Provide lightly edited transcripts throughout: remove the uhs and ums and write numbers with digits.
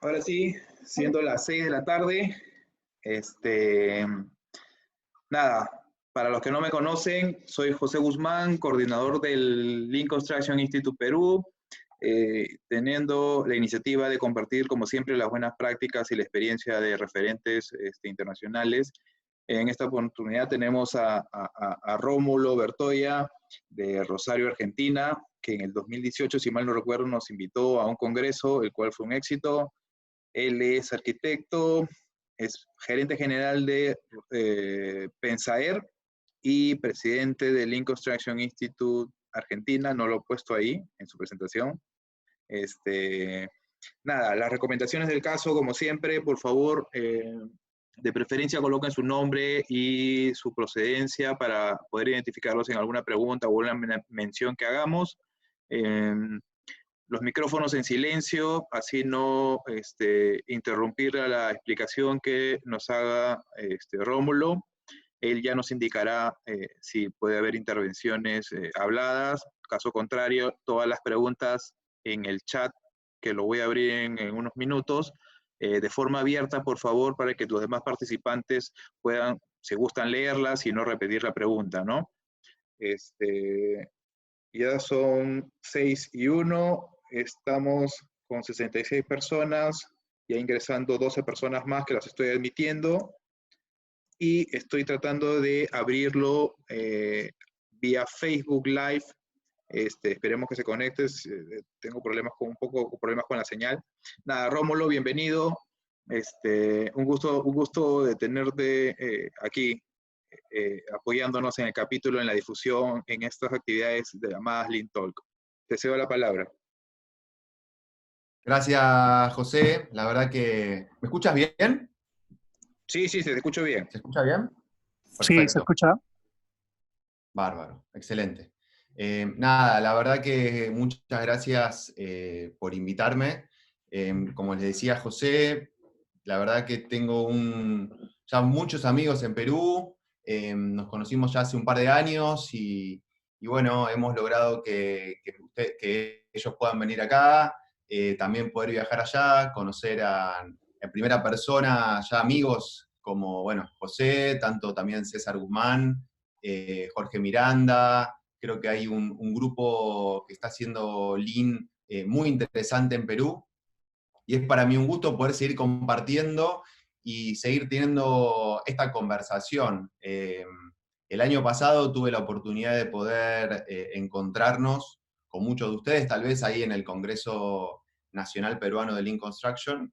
Ahora sí, siendo las 6 de la tarde, este, nada, para los que no me conocen, soy José Guzmán, coordinador del Lean Construction Institute Perú, teniendo la iniciativa de compartir, como siempre, las buenas prácticas y la experiencia de referentes internacionales. En esta oportunidad tenemos a Rómulo Bertoya, de Rosario, Argentina, que en el 2018, si mal no recuerdo, nos invitó a un congreso, el cual fue un éxito. Él es arquitecto, es gerente general de Pensaer y presidente del Lean Construction Institute Argentina. No lo he puesto ahí en su presentación. Nada, las recomendaciones del caso, como siempre, por favor, de preferencia coloquen su nombre y su procedencia para poder identificarlos en alguna pregunta o una mención que hagamos. Los micrófonos en silencio, así no interrumpir la explicación que nos haga Rómulo. Él ya nos indicará si puede haber intervenciones habladas. Caso contrario, todas las preguntas en el chat, que lo voy a abrir en unos minutos, de forma abierta, por favor, para que los demás participantes puedan, si gustan, leerlas y no repetir la pregunta, ¿no? Ya son 6:01, estamos con 66 personas, ya ingresando 12 personas más que las estoy admitiendo, y estoy tratando de abrirlo vía Facebook Live. Esperemos que se conecte. Tengo problemas con problemas con la señal. Nada, Rómulo, bienvenido. Un gusto de tenerte aquí, apoyándonos en el capítulo, en la difusión, en estas actividades de llamadas Lean Talk. Te cedo la palabra. Gracias, José. La verdad que... ¿Me escuchas bien? Sí, se te escucho bien. ¿Se escucha bien? Perfecto. Sí, se escucha. Bárbaro, excelente. Nada, la verdad que muchas gracias por invitarme. Como les decía José, la verdad que tengo ya muchos amigos en Perú. Nos conocimos ya hace un par de años y bueno, hemos logrado que ellos puedan venir acá, también poder viajar allá, conocer en primera persona ya amigos como, bueno, José, tanto también César Guzmán, Jorge Miranda. Creo que hay un grupo que está haciendo Lean muy interesante en Perú, y es para mí un gusto poder seguir compartiendo y seguir teniendo esta conversación. El año pasado tuve la oportunidad de poder encontrarnos con muchos de ustedes, tal vez ahí en el Congreso Nacional Peruano de Lean Construction,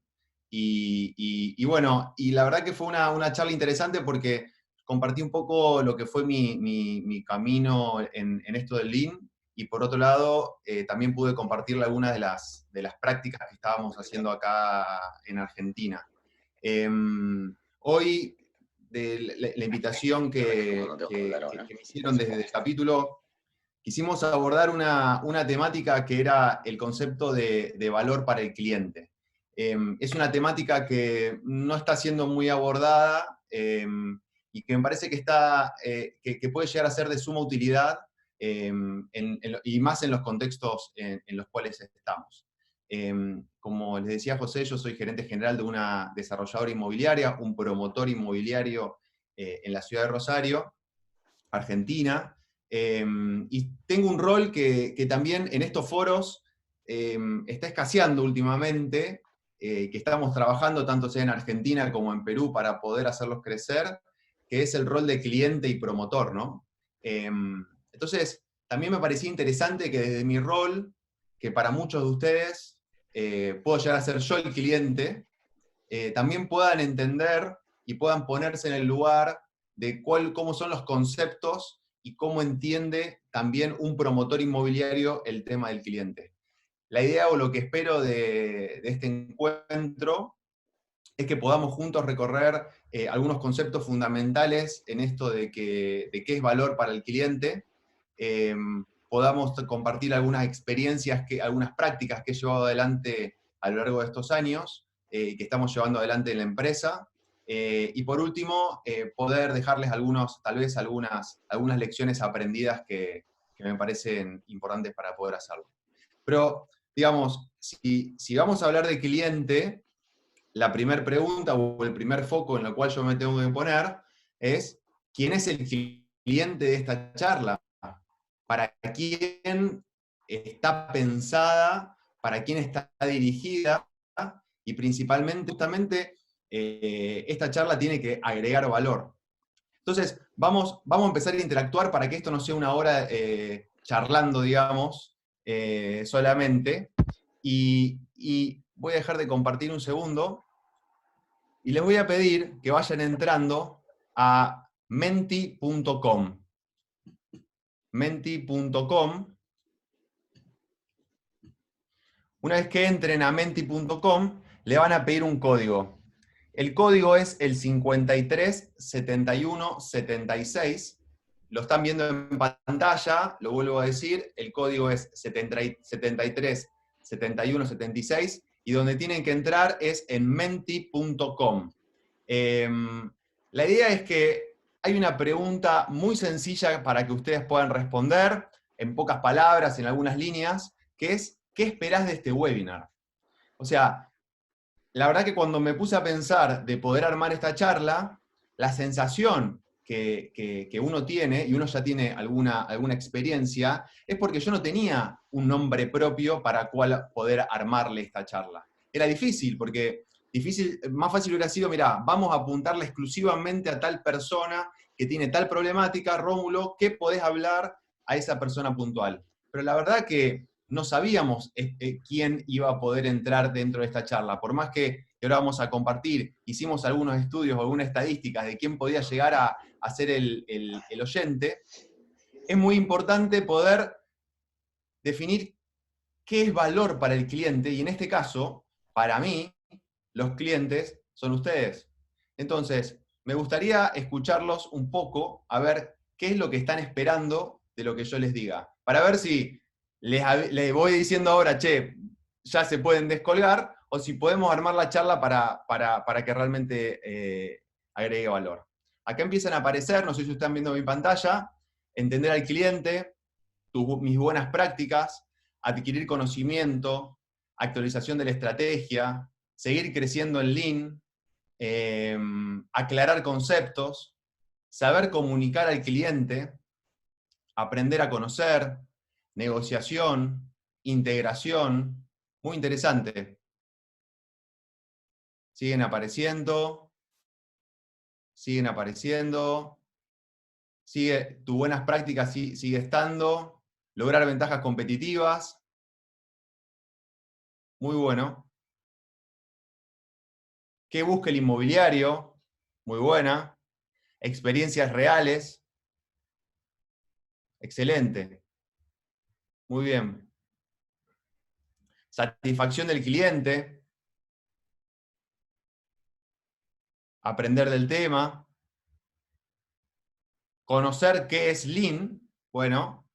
y bueno, y la verdad que fue una charla interesante porque compartí un poco lo que fue mi camino en esto del Lean, y por otro lado, también pude compartirle algunas de las prácticas que estábamos haciendo acá en Argentina. Hoy, de la invitación que me hicieron desde el capítulo, quisimos abordar una temática que era el concepto de valor para el cliente. Es una temática que no está siendo muy abordada y que me parece que puede llegar a ser de suma utilidad y más en los contextos en los cuales estamos. Como les decía José, yo soy gerente general de una desarrolladora inmobiliaria, un promotor inmobiliario en la ciudad de Rosario, Argentina, y tengo un rol que también en estos foros está escaseando últimamente, que estamos trabajando tanto sea en Argentina como en Perú para poder hacerlos crecer, que es el rol de cliente y promotor, ¿no? Entonces, también me parecía interesante que desde mi rol, que para muchos de ustedes puedo llegar a ser yo el cliente, también puedan entender y puedan ponerse en el lugar de cómo son los conceptos y cómo entiende también un promotor inmobiliario el tema del cliente. La idea o lo que espero de este encuentro es que podamos juntos recorrer algunos conceptos fundamentales en esto de qué es valor para el cliente, podamos compartir algunas experiencias, algunas prácticas que he llevado adelante a lo largo de estos años, que estamos llevando adelante en la empresa, y por último, poder dejarles tal vez algunas lecciones aprendidas que me parecen importantes para poder hacerlo. Pero, digamos, si vamos a hablar de cliente, la primera pregunta o el primer foco en el cual yo me tengo que poner es, ¿quién es el cliente de esta charla? ¿Para quién está pensada? ¿Para quién está dirigida? Y principalmente, justamente, esta charla tiene que agregar valor. Entonces, vamos a empezar a interactuar para que esto no sea una hora charlando, digamos, solamente. Y voy a dejar de compartir un segundo. Y les voy a pedir que vayan entrando a menti.com. Menti.com. Una vez que entren a menti.com, le van a pedir un código. El código es el 537176. Lo están viendo en pantalla, lo vuelvo a decir, el código es 737176 y donde tienen que entrar es en menti.com. La idea es que hay una pregunta muy sencilla para que ustedes puedan responder en pocas palabras, en algunas líneas, que es, ¿qué esperás de este webinar? O sea, la verdad que cuando me puse a pensar de poder armar esta charla, la sensación que uno tiene, y uno ya tiene alguna experiencia, es porque yo no tenía un nombre propio para cuál poder armarle esta charla. Era difícil, porque más fácil hubiera sido, mirá, vamos a apuntarle exclusivamente a tal persona que tiene tal problemática, Rómulo, ¿qué podés hablar a esa persona puntual? Pero la verdad que no sabíamos quién iba a poder entrar dentro de esta charla. Por más que ahora vamos a compartir, hicimos algunos estudios o algunas estadísticas de quién podía llegar a ser el oyente, es muy importante poder definir qué es valor para el cliente, y en este caso, para mí, los clientes son ustedes. Entonces, me gustaría escucharlos un poco, a ver qué es lo que están esperando de lo que yo les diga, para ver si les voy diciendo ahora, che, ya se pueden descolgar, o si podemos armar la charla para que realmente agregue valor. Acá empiezan a aparecer, no sé si están viendo mi pantalla, entender al cliente, mis buenas prácticas, adquirir conocimiento, actualización de la estrategia, seguir creciendo en Lean, aclarar conceptos, saber comunicar al cliente, aprender a conocer, negociación, integración, muy interesante. Siguen apareciendo, sigue, tus buenas prácticas sigue estando, lograr ventajas competitivas, muy bueno. ¿Qué busca el inmobiliario? Muy buena. Experiencias reales. Excelente. Muy bien. Satisfacción del cliente. Aprender del tema. Conocer qué es Lean. Bueno,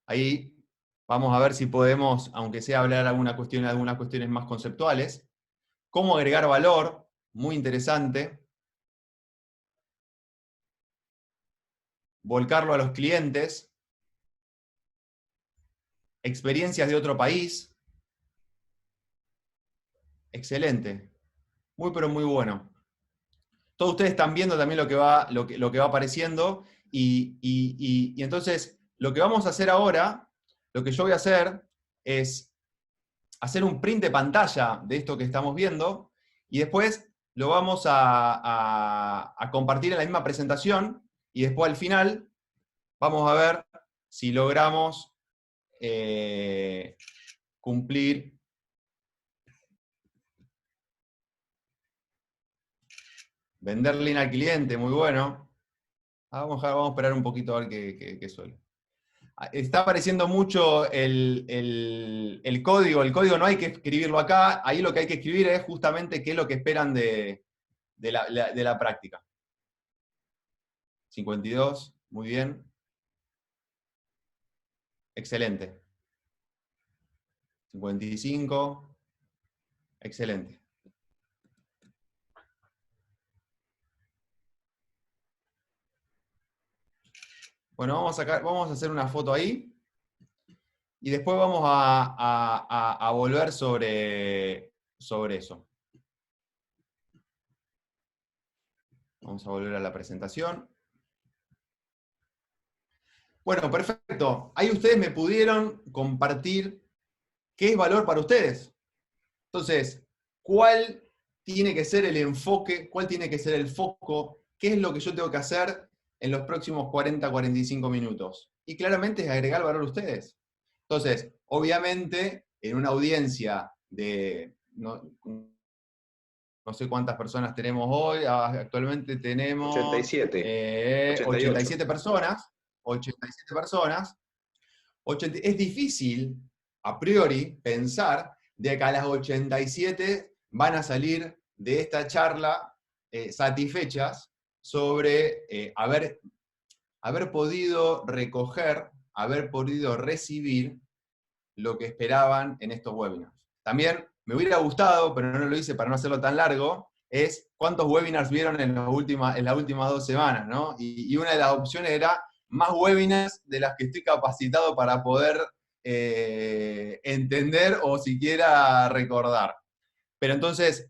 ahí vamos a ver si podemos, aunque sea hablar algunas cuestiones más conceptuales. Cómo agregar valor. Muy interesante. Volcarlo a los clientes. Experiencias de otro país. Excelente. Muy, pero muy bueno. Todos ustedes están viendo también lo que va apareciendo, y entonces lo que vamos a hacer ahora, lo que yo voy a hacer es hacer un print de pantalla de esto que estamos viendo, y después lo vamos a compartir en la misma presentación, y después al final vamos a ver si logramos cumplir. Vender Lean al cliente, muy bueno. Vamos a esperar un poquito a ver qué suele. Está apareciendo mucho el código. El código no hay que escribirlo acá. Ahí lo que hay que escribir es justamente qué es lo que esperan de la práctica. 52, muy bien. Excelente. 55, excelente. Bueno, vamos a hacer una foto ahí y después vamos a volver sobre eso. Vamos a volver a la presentación. Bueno, perfecto. Ahí ustedes me pudieron compartir qué es valor para ustedes. Entonces, ¿cuál tiene que ser el enfoque? ¿Cuál tiene que ser el foco? ¿Qué es lo que yo tengo que hacer en los próximos 40, 45 minutos? Y claramente es agregar valor a ustedes. Entonces, obviamente, en una audiencia de, no sé cuántas personas tenemos hoy, actualmente tenemos 87, 87 personas, 87 personas. Es difícil, a priori, pensar de que a las 87 van a salir de esta charla satisfechas sobre haber podido recoger, haber podido recibir lo que esperaban en estos webinars. También me hubiera gustado, pero no lo hice para no hacerlo tan largo, es cuántos webinars vieron en las últimas 2 semanas, ¿no? Y una de las opciones era más webinars de las que estoy capacitado para poder entender o siquiera recordar. Pero entonces,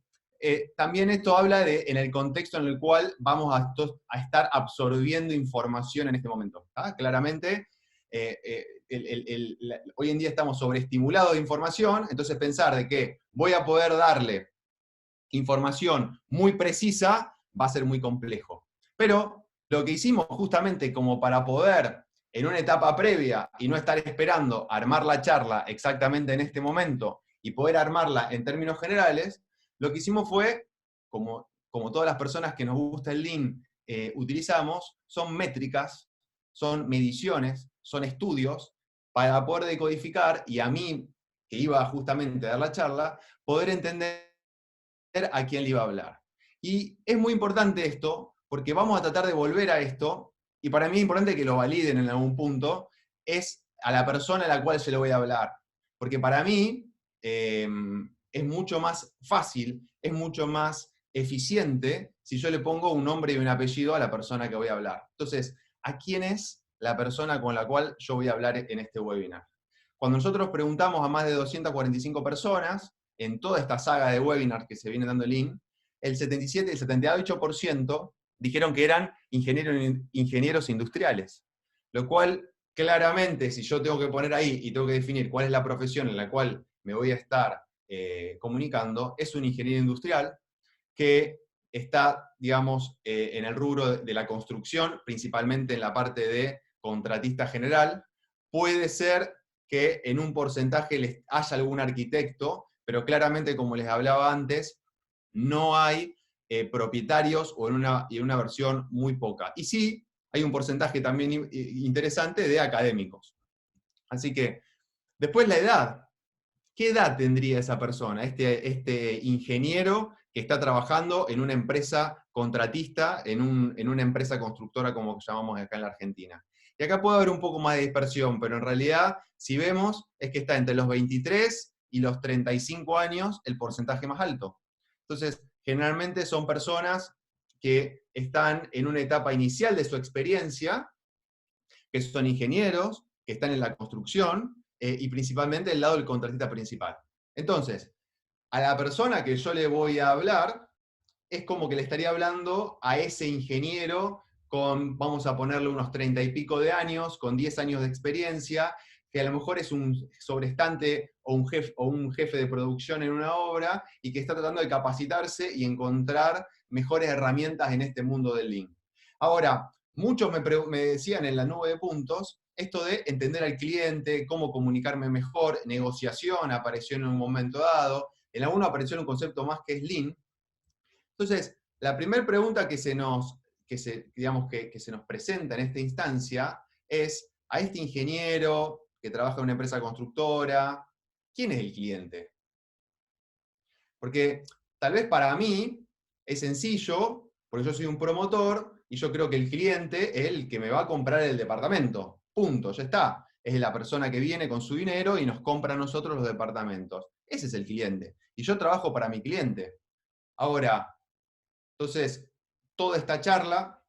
también esto habla en el contexto en el cual vamos a estar absorbiendo información en este momento. Claramente, hoy en día estamos sobreestimulados de información, entonces pensar de que voy a poder darle información muy precisa va a ser muy complejo. Pero lo que hicimos justamente como para poder, en una etapa previa, y no estar esperando armar la charla exactamente en este momento, y poder armarla en términos generales, lo que hicimos fue, como todas las personas que nos gusta el Lean utilizamos, son métricas, son mediciones, son estudios, para poder decodificar, y a mí, que iba justamente a dar la charla, poder entender a quién le iba a hablar. Y es muy importante esto, porque vamos a tratar de volver a esto, y para mí es importante que lo validen en algún punto, es a la persona a la cual se lo voy a hablar. Porque para mí es mucho más fácil, es mucho más eficiente si yo le pongo un nombre y un apellido a la persona que voy a hablar. Entonces, ¿a quién es la persona con la cual yo voy a hablar en este webinar? Cuando nosotros preguntamos a más de 245 personas, en toda esta saga de webinars que se viene dando el Lean, el 77 y el 78% dijeron que eran ingenieros industriales. Lo cual, claramente, si yo tengo que poner ahí y tengo que definir cuál es la profesión en la cual me voy a estar comunicando, es un ingeniero industrial que está, digamos, en el rubro de la construcción, principalmente en la parte de contratista general. Puede ser que en un porcentaje haya algún arquitecto, pero claramente, como les hablaba antes, no hay propietarios o en una versión muy poca. Y sí, hay un porcentaje también interesante de académicos. Así que, después la edad. ¿Qué edad tendría esa persona, este ingeniero que está trabajando en una empresa contratista, en una empresa constructora como llamamos acá en la Argentina? Y acá puede haber un poco más de dispersión, pero en realidad, si vemos, es que está entre los 23 y los 35 años el porcentaje más alto. Entonces, generalmente son personas que están en una etapa inicial de su experiencia, que son ingenieros, que están en la construcción, y principalmente del lado del contratista principal. Entonces, a la persona que yo le voy a hablar, es como que le estaría hablando a ese ingeniero con, vamos a ponerle unos 30 y pico de años, con 10 años de experiencia, que a lo mejor es un sobrestante o un jefe de producción en una obra, y que está tratando de capacitarse y encontrar mejores herramientas en este mundo del Lean. Ahora, muchos me decían en la nube de puntos, esto de entender al cliente, cómo comunicarme mejor, negociación apareció en un momento dado, en alguno apareció un concepto más que es Lean. Entonces, la primera pregunta que digamos, que se nos presenta en esta instancia es a este ingeniero que trabaja en una empresa constructora. ¿Quién es el cliente? Porque tal vez para mí es sencillo, porque yo soy un promotor y yo creo que el cliente es el que me va a comprar el departamento. Punto, ya está. Es la persona que viene con su dinero y nos compra a nosotros los departamentos. Ese es el cliente. Y yo trabajo para mi cliente. Ahora, entonces, toda esta charla,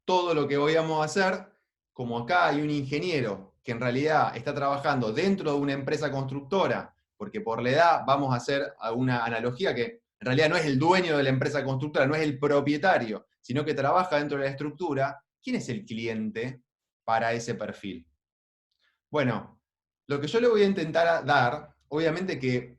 todo lo que vamos a hacer, como acá hay un ingeniero que en realidad está trabajando dentro de una empresa constructora, porque por la edad vamos a hacer una analogía que en realidad no es el dueño de la empresa constructora, no es el propietario, sino que trabaja dentro de la estructura. ¿Quién es el cliente para ese perfil? Bueno, lo que yo le voy a intentar dar, obviamente que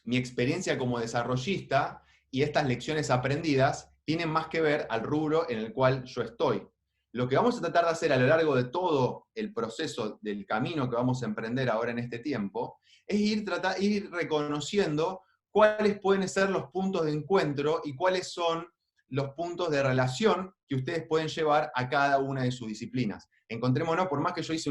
mi experiencia como desarrollista y estas lecciones aprendidas tienen más que ver al rubro en el cual yo estoy. Lo que vamos a tratar de hacer a lo largo de todo el proceso del camino que vamos a emprender ahora en este tiempo, es ir reconociendo cuáles pueden ser los puntos de encuentro y cuáles son los puntos de relación que ustedes pueden llevar a cada una de sus disciplinas. Encontrémonos, por más que yo hice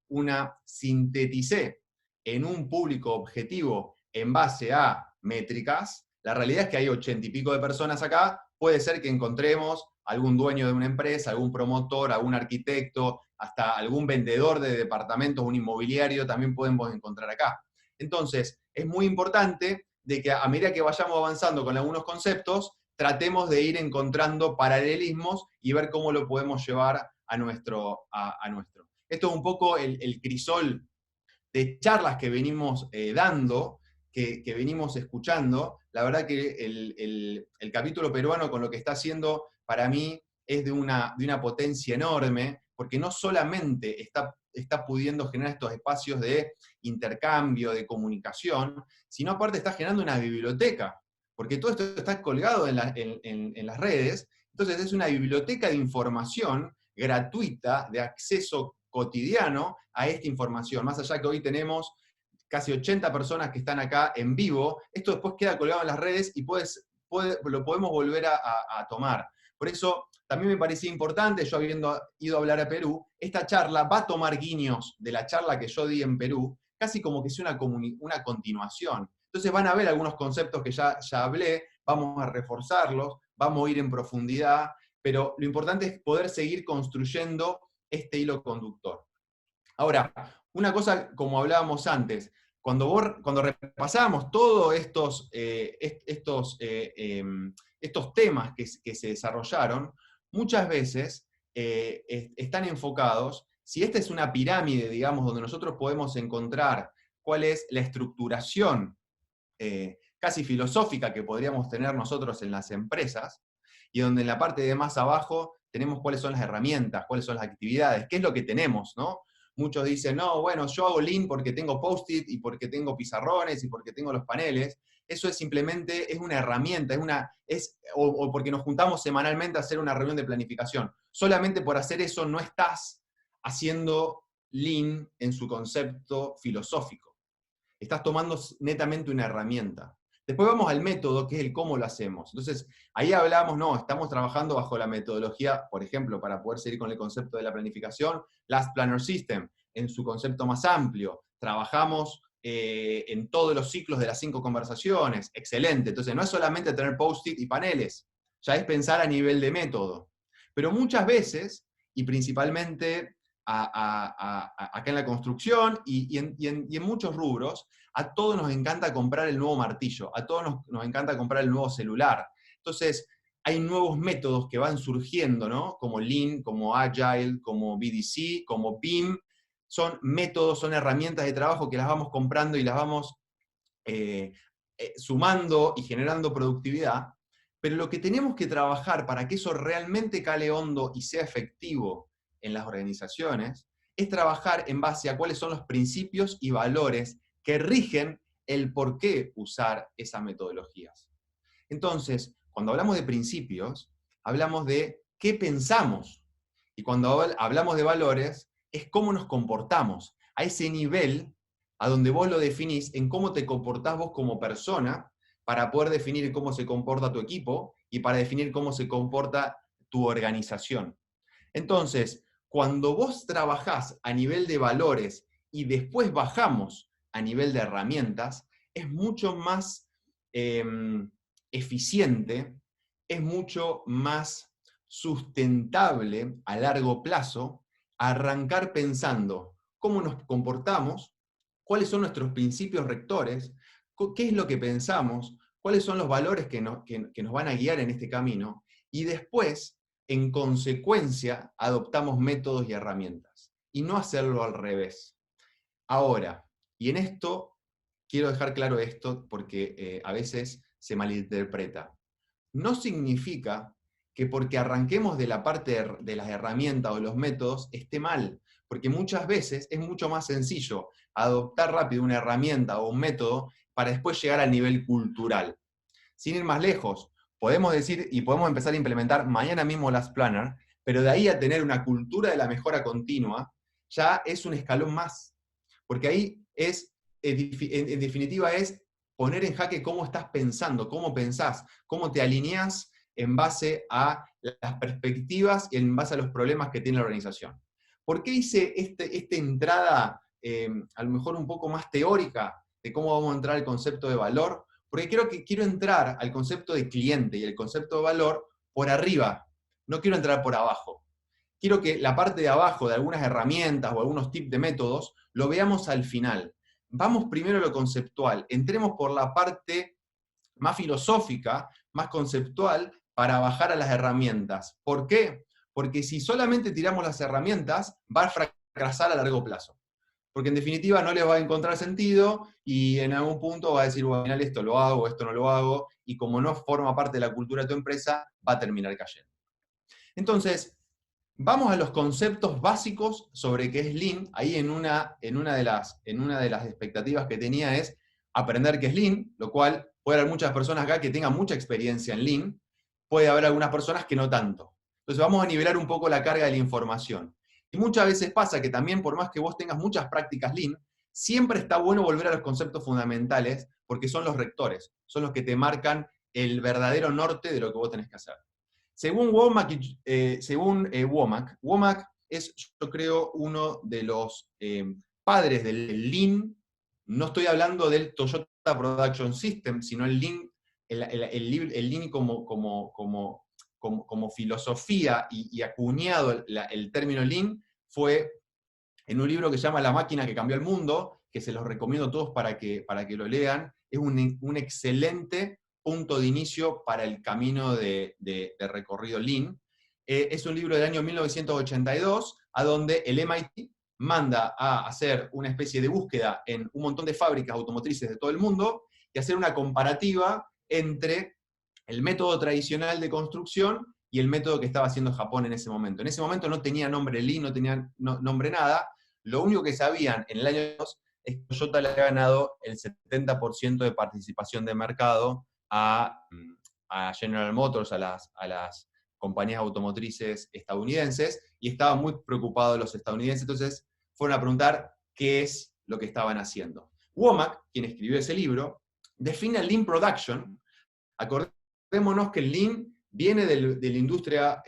una sinteticé en un público objetivo en base a métricas, la realidad es que hay 80 y pico de personas acá, puede ser que encontremos algún dueño de una empresa, algún promotor, algún arquitecto, hasta algún vendedor de departamentos, un inmobiliario, también podemos encontrar acá. Entonces, es muy importante de que a medida que vayamos avanzando con algunos conceptos, tratemos de ir encontrando paralelismos y ver cómo lo podemos llevar a nuestro. Esto es un poco el crisol de charlas que venimos dando, que venimos escuchando. La verdad que el capítulo peruano con lo que está haciendo, para mí, es de una potencia enorme, porque no solamente está pudiendo generar estos espacios de intercambio, de comunicación, sino aparte está generando una biblioteca, porque todo esto está colgado en las redes. Entonces es una biblioteca de información gratuita, de acceso cotidiano a esta información. Más allá que hoy tenemos casi 80 personas que están acá en vivo, esto después queda colgado en las redes y lo podemos volver a tomar. Por eso también me parecía importante, yo habiendo ido a hablar a Perú, esta charla va a tomar guiños de la charla que yo di en Perú, casi como que sea una continuación. Entonces van a ver algunos conceptos que ya hablé, vamos a reforzarlos, vamos a ir en profundidad, pero lo importante es poder seguir construyendo este hilo conductor. Ahora, una cosa como hablábamos antes, cuando repasamos todos estos temas que se desarrollaron, muchas veces están enfocados, si esta es una pirámide, digamos, donde nosotros podemos encontrar cuál es la estructuración casi filosófica que podríamos tener nosotros en las empresas, y donde en la parte de más abajo tenemos cuáles son las herramientas, cuáles son las actividades, qué es lo que tenemos, ¿no? Muchos dicen, no, bueno, yo hago Lean porque tengo Post-it y porque tengo pizarrones y porque tengo los paneles. Eso es simplemente, es una herramienta, o porque nos juntamos semanalmente a hacer una reunión de planificación. Solamente por hacer eso no estás haciendo Lean en su concepto filosófico. Estás tomando netamente una herramienta. Después vamos al método, que es el cómo lo hacemos. Entonces, ahí hablamos, no, estamos trabajando bajo la metodología, por ejemplo, para poder seguir con el concepto de la planificación, Last Planner System, en su concepto más amplio. Trabajamos en todos los ciclos de las 5 conversaciones. Excelente. Entonces, no es solamente tener post-it y paneles, ya es pensar a nivel de método. Pero muchas veces, y principalmente acá en la construcción y en muchos rubros, a todos nos encanta comprar el nuevo martillo, a todos nos encanta comprar el nuevo celular. Entonces, hay nuevos métodos que van surgiendo, ¿no? Como Lean, como Agile, como BDC, como BIM. Son métodos, son herramientas de trabajo que las vamos comprando y las vamos sumando y generando productividad. Pero lo que tenemos que trabajar para que eso realmente cale hondo y sea efectivo en las organizaciones es trabajar en base a cuáles son los principios y valores que rigen el por qué usar esas metodologías. Entonces, cuando hablamos de principios, hablamos de qué pensamos. Y cuando hablamos de valores, es cómo nos comportamos. A ese nivel, a donde vos lo definís, en cómo te comportás vos como persona, para poder definir cómo se comporta tu equipo y para definir cómo se comporta tu organización. Entonces, cuando vos trabajás a nivel de valores y después bajamos a nivel de herramientas, es mucho más eficiente, es mucho más sustentable a largo plazo arrancar pensando cómo nos comportamos, cuáles son nuestros principios rectores, qué es lo que pensamos, cuáles son los valores que nos van a guiar en este camino, y después, en consecuencia, adoptamos métodos y herramientas, y no hacerlo al revés. Ahora, y en esto, quiero dejar claro esto porque a veces se malinterpreta. No significa que porque arranquemos de la parte de las herramientas o los métodos esté mal, porque muchas veces es mucho más sencillo adoptar rápido una herramienta o un método para después llegar al nivel cultural. Sin ir más lejos, podemos decir y podemos empezar a implementar mañana mismo las Planner, pero de ahí a tener una cultura de la mejora continua, ya es un escalón más. Porque ahí es, en definitiva, es poner en jaque cómo estás pensando, cómo pensás, cómo te alineás en base a las perspectivas y en base a los problemas que tiene la organización. ¿Por qué hice esta entrada, a lo mejor un poco más teórica, de cómo vamos a entrar al concepto de valor? Porque quiero entrar al concepto de cliente y el concepto de valor por arriba, no quiero entrar por abajo. Quiero que la parte de abajo de algunas herramientas o algunos tips de métodos lo veamos al final. Vamos primero a lo conceptual, entremos por la parte más filosófica, más conceptual, para bajar a las herramientas. ¿Por qué? Porque si solamente tiramos las herramientas, va a fracasar a largo plazo. Porque en definitiva no les va a encontrar sentido y en algún punto va a decir, bueno, al final esto lo hago, esto no lo hago, y como no forma parte de la cultura de tu empresa, va a terminar cayendo. Entonces, vamos a los conceptos básicos sobre qué es Lean. Ahí en una de las expectativas que tenía es aprender qué es Lean, lo cual puede haber muchas personas acá que tengan mucha experiencia en Lean, puede haber algunas personas que no tanto. Entonces vamos a nivelar un poco la carga de la información. Y muchas veces pasa que también, por más que vos tengas muchas prácticas Lean, siempre está bueno volver a los conceptos fundamentales, porque son los rectores, son los que te marcan el verdadero norte de lo que vos tenés que hacer. Según Womack, Womack es, yo creo, uno de los padres del Lean. No estoy hablando del Toyota Production System, sino el Lean, el Lean como filosofía y acuñado el término Lean fue en un libro que se llama La máquina que cambió el mundo, que se los recomiendo a todos para que lo lean. Es un excelente punto de inicio para el camino de recorrido Lean. Es un libro del año 1982, a donde el MIT manda a hacer una especie de búsqueda en un montón de fábricas automotrices de todo el mundo y hacer una comparativa entre el método tradicional de construcción y el método que estaba haciendo Japón en ese momento. En ese momento no tenía nombre Lean, no tenía nombre nada. Lo único que sabían en el año 2 es que Toyota le había ganado el 70% de participación de mercado a General Motors, a las compañías automotrices estadounidenses, y estaban muy preocupados los estadounidenses, entonces fueron a preguntar qué es lo que estaban haciendo. Womack, quien escribió ese libro, define el Lean Production. Acordémonos que el Lean viene de la industria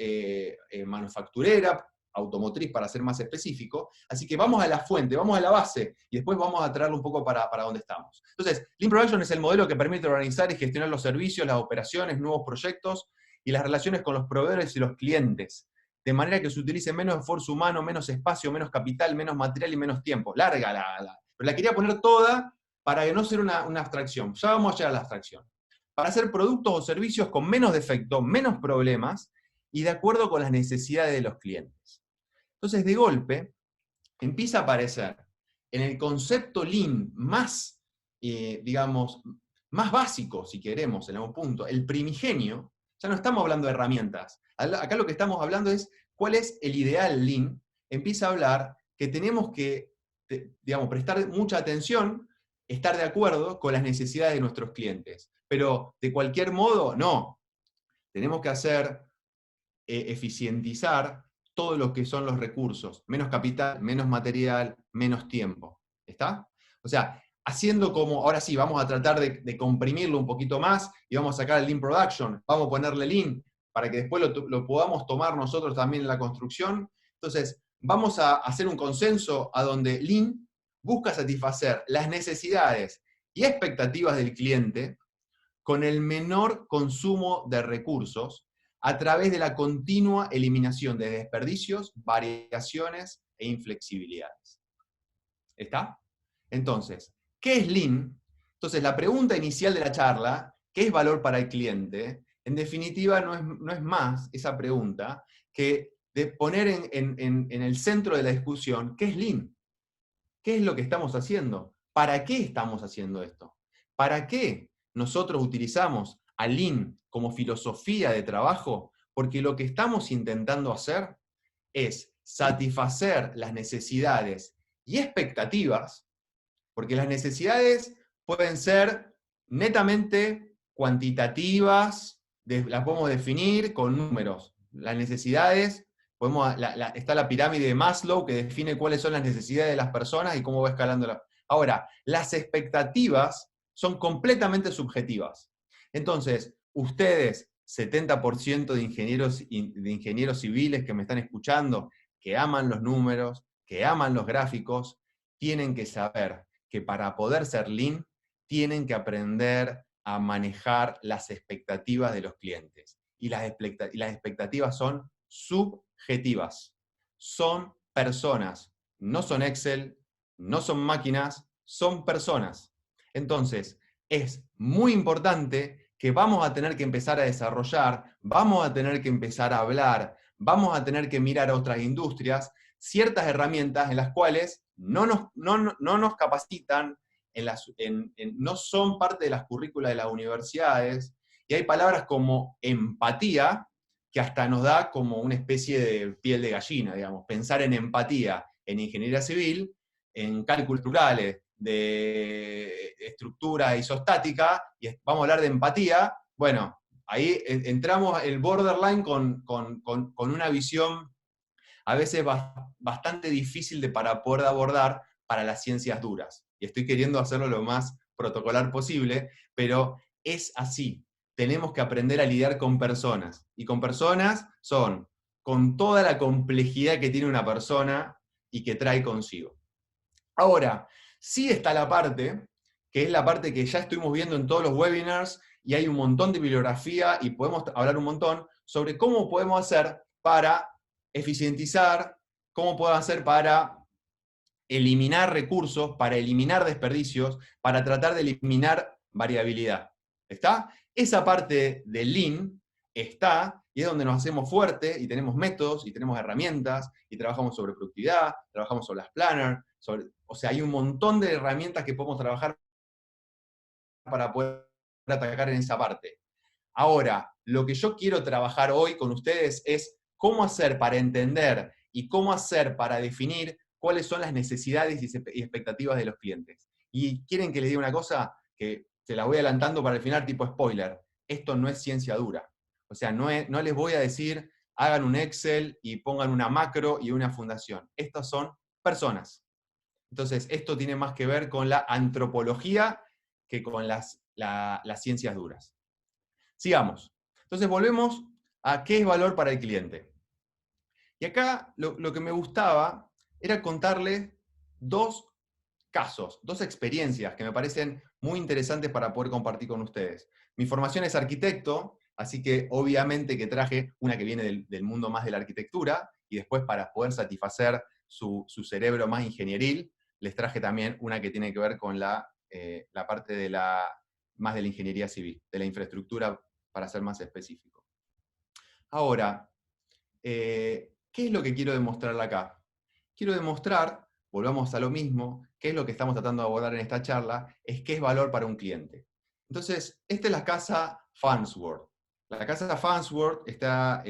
manufacturera, automotriz para ser más específico, así que vamos a la fuente, vamos a la base, y después vamos a traerlo un poco para donde estamos. Entonces, Lean Production es el modelo que permite organizar y gestionar los servicios, las operaciones, nuevos proyectos, y las relaciones con los proveedores y los clientes, de manera que se utilice menos esfuerzo humano, menos espacio, menos capital, menos material y menos tiempo. Larga pero la quería poner toda para no ser una abstracción. Ya vamos a llegar a la abstracción. Para hacer productos o servicios con menos defecto, menos problemas, y de acuerdo con las necesidades de los clientes. Entonces, de golpe, empieza a aparecer en el concepto Lean más, digamos, más básico, si queremos, en algún punto, el primigenio. Ya no estamos hablando de herramientas. Acá lo que estamos hablando es cuál es el ideal Lean. Empieza a hablar que tenemos que, digamos, prestar mucha atención, estar de acuerdo con las necesidades de nuestros clientes. Pero de cualquier modo, no. Tenemos que hacer, eficientizar todo lo que son los recursos. Menos capital, menos material, menos tiempo. ¿Está? O sea, haciendo como, ahora sí, vamos a tratar de comprimirlo un poquito más y vamos a sacar el Lean Production, vamos a ponerle Lean para que después lo podamos tomar nosotros también en la construcción. Entonces, vamos a hacer un consenso a donde Lean busca satisfacer las necesidades y expectativas del cliente con el menor consumo de recursos a través de la continua eliminación de desperdicios, variaciones e inflexibilidades. ¿Está? Entonces, ¿qué es Lean? Entonces, la pregunta inicial de la charla, ¿qué es valor para el cliente? En definitiva, no es más esa pregunta que de poner en el centro de la discusión, ¿qué es Lean? ¿Qué es lo que estamos haciendo? ¿Para qué estamos haciendo esto? ¿Para qué nosotros utilizamos a Lean como filosofía de trabajo? Porque lo que estamos intentando hacer es satisfacer las necesidades y expectativas, porque las necesidades pueden ser netamente cuantitativas, las podemos definir con números. Las necesidades, está la pirámide de Maslow que define cuáles son las necesidades de las personas y cómo va escalando. Ahora, las expectativas son completamente subjetivas. Entonces, ustedes, 70% de ingenieros civiles que me están escuchando, que aman los números, que aman los gráficos, tienen que saber que para poder ser Lean, tienen que aprender a manejar las expectativas de los clientes. Y las expectativas son subjetivas. Son personas. No son Excel, no son máquinas, son personas. Entonces, es muy importante que vamos a tener que empezar a desarrollar, vamos a tener que empezar a hablar, vamos a tener que mirar a otras industrias, ciertas herramientas en las cuales no nos capacitan, no son parte de las currículas de las universidades, y hay palabras como empatía, que hasta nos da como una especie de piel de gallina, digamos, pensar en empatía en ingeniería civil, en cálculos rurales, de estructura isostática, y vamos a hablar de empatía, bueno, ahí entramos el borderline con una visión a veces bastante difícil para poder abordar para las ciencias duras. Y estoy queriendo hacerlo lo más protocolar posible, pero es así. Tenemos que aprender a lidiar con personas. Y con personas son con toda la complejidad que tiene una persona y que trae consigo. Ahora, sí está la parte, que es la parte que ya estuvimos viendo en todos los webinars, y hay un montón de bibliografía, y podemos hablar un montón sobre cómo podemos hacer para eficientizar, cómo podemos hacer para eliminar recursos, para eliminar desperdicios, para tratar de eliminar variabilidad. ¿Está? Esa parte del Lean está, y es donde nos hacemos fuerte, y tenemos métodos, y tenemos herramientas, y trabajamos sobre productividad, trabajamos sobre las planners, o sea, hay un montón de herramientas que podemos trabajar para poder atacar en esa parte. Ahora, lo que yo quiero trabajar hoy con ustedes es cómo hacer para entender y cómo hacer para definir cuáles son las necesidades y expectativas de los clientes. Y quieren que les diga una cosa que se la voy adelantando para el final, tipo spoiler. Esto no es ciencia dura. O sea, no les voy a decir hagan un Excel y pongan una macro y una fundación. Estas son personas. Entonces, esto tiene más que ver con la antropología que con las ciencias duras. Sigamos. Entonces volvemos a qué es valor para el cliente. Y acá lo que me gustaba era contarles dos casos, dos experiencias que me parecen muy interesantes para poder compartir con ustedes. Mi formación es arquitecto, así que obviamente que traje una que viene del mundo más de la arquitectura, y después para poder satisfacer su cerebro más ingenieril, les traje también una que tiene que ver con la parte más de la ingeniería civil, de la infraestructura, para ser más específico. Ahora, ¿qué es lo que quiero demostrar acá? Quiero demostrar, volvamos a lo mismo, qué es lo que estamos tratando de abordar en esta charla, es qué es valor para un cliente. Entonces, esta es la casa Farnsworth. La casa Farnsworth está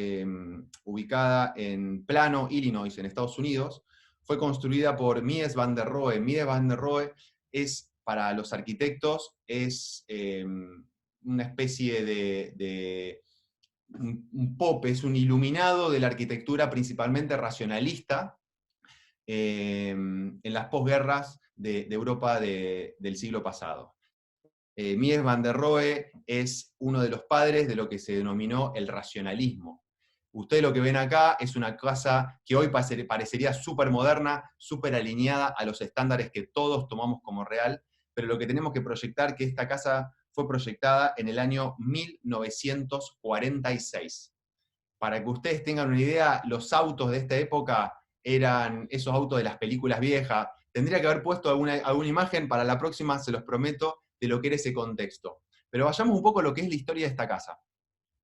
ubicada en Plano, Illinois, en Estados Unidos. Fue construida por Mies van der Rohe. Mies van der Rohe es, para los arquitectos, es una especie de un pope, es un iluminado de la arquitectura principalmente racionalista en las posguerras de Europa del siglo pasado. Mies van der Rohe es uno de los padres de lo que se denominó el racionalismo. Ustedes lo que ven acá es una casa que hoy parecería súper moderna, súper alineada a los estándares que todos tomamos como real, pero lo que tenemos que proyectar es que esta casa fue proyectada en el año 1946. Para que ustedes tengan una idea, los autos de esta época eran esos autos de las películas viejas. Tendría que haber puesto alguna imagen, para la próxima se los prometo, de lo que era ese contexto. Pero vayamos un poco a lo que es la historia de esta casa.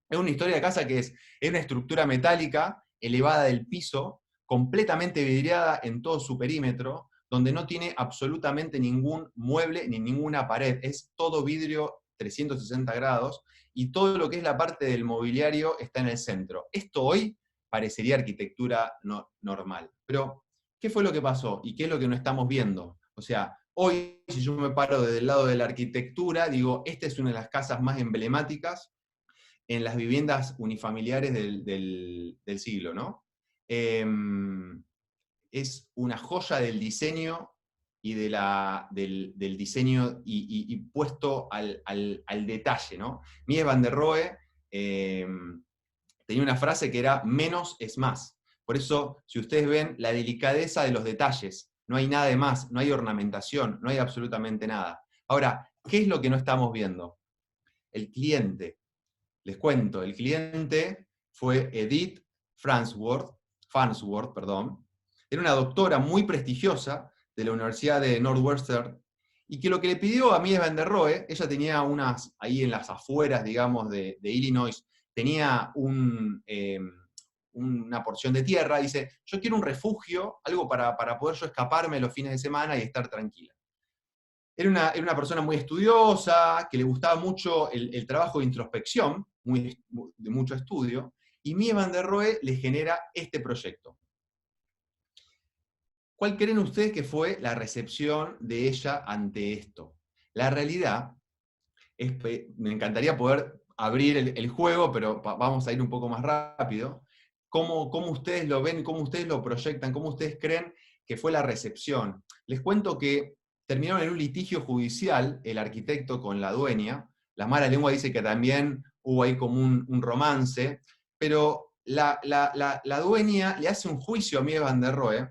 Es una historia de casa que es una estructura metálica elevada del piso, completamente vidriada en todo su perímetro, donde no tiene absolutamente ningún mueble ni ninguna pared. Es todo vidrio 360 grados, y todo lo que es la parte del mobiliario está en el centro. Esto hoy parecería arquitectura normal. Pero, ¿qué fue lo que pasó? ¿Y qué es lo que no estamos viendo? O sea, hoy, si yo me paro desde el lado de la arquitectura, digo, esta es una de las casas más emblemáticas en las viviendas unifamiliares del siglo, ¿no? Es una joya del diseño y del diseño y puesto al detalle, ¿no? Mies van der Rohe tenía una frase que era menos es más. Por eso, si ustedes ven la delicadeza de los detalles, no hay nada de más, no hay ornamentación, no hay absolutamente nada. Ahora, ¿qué es lo que no estamos viendo? El cliente. Les cuento, el cliente fue Edith Farnsworth, perdón. Era una doctora muy prestigiosa de la Universidad de Northwestern, y que lo que le pidió a Mies van der Rohe, ella tenía unas, ahí en las afueras, digamos, de Illinois, tenía una porción de tierra, dice, yo quiero un refugio, algo para poder yo escaparme los fines de semana y estar tranquila. Era una persona muy estudiosa, que le gustaba mucho el trabajo de introspección, de mucho estudio, y Mies van der Rohe le genera este proyecto. ¿Cuál creen ustedes que fue la recepción de ella ante esto? La realidad es que me encantaría poder abrir el juego, pero vamos a ir un poco más rápido. ¿Cómo ustedes lo ven, cómo ustedes lo proyectan, cómo ustedes creen que fue la recepción? Les cuento que terminaron en un litigio judicial el arquitecto con la dueña. La mala lengua dice que también hubo ahí como un romance, pero la dueña le hace un juicio a Mies van der Rohe,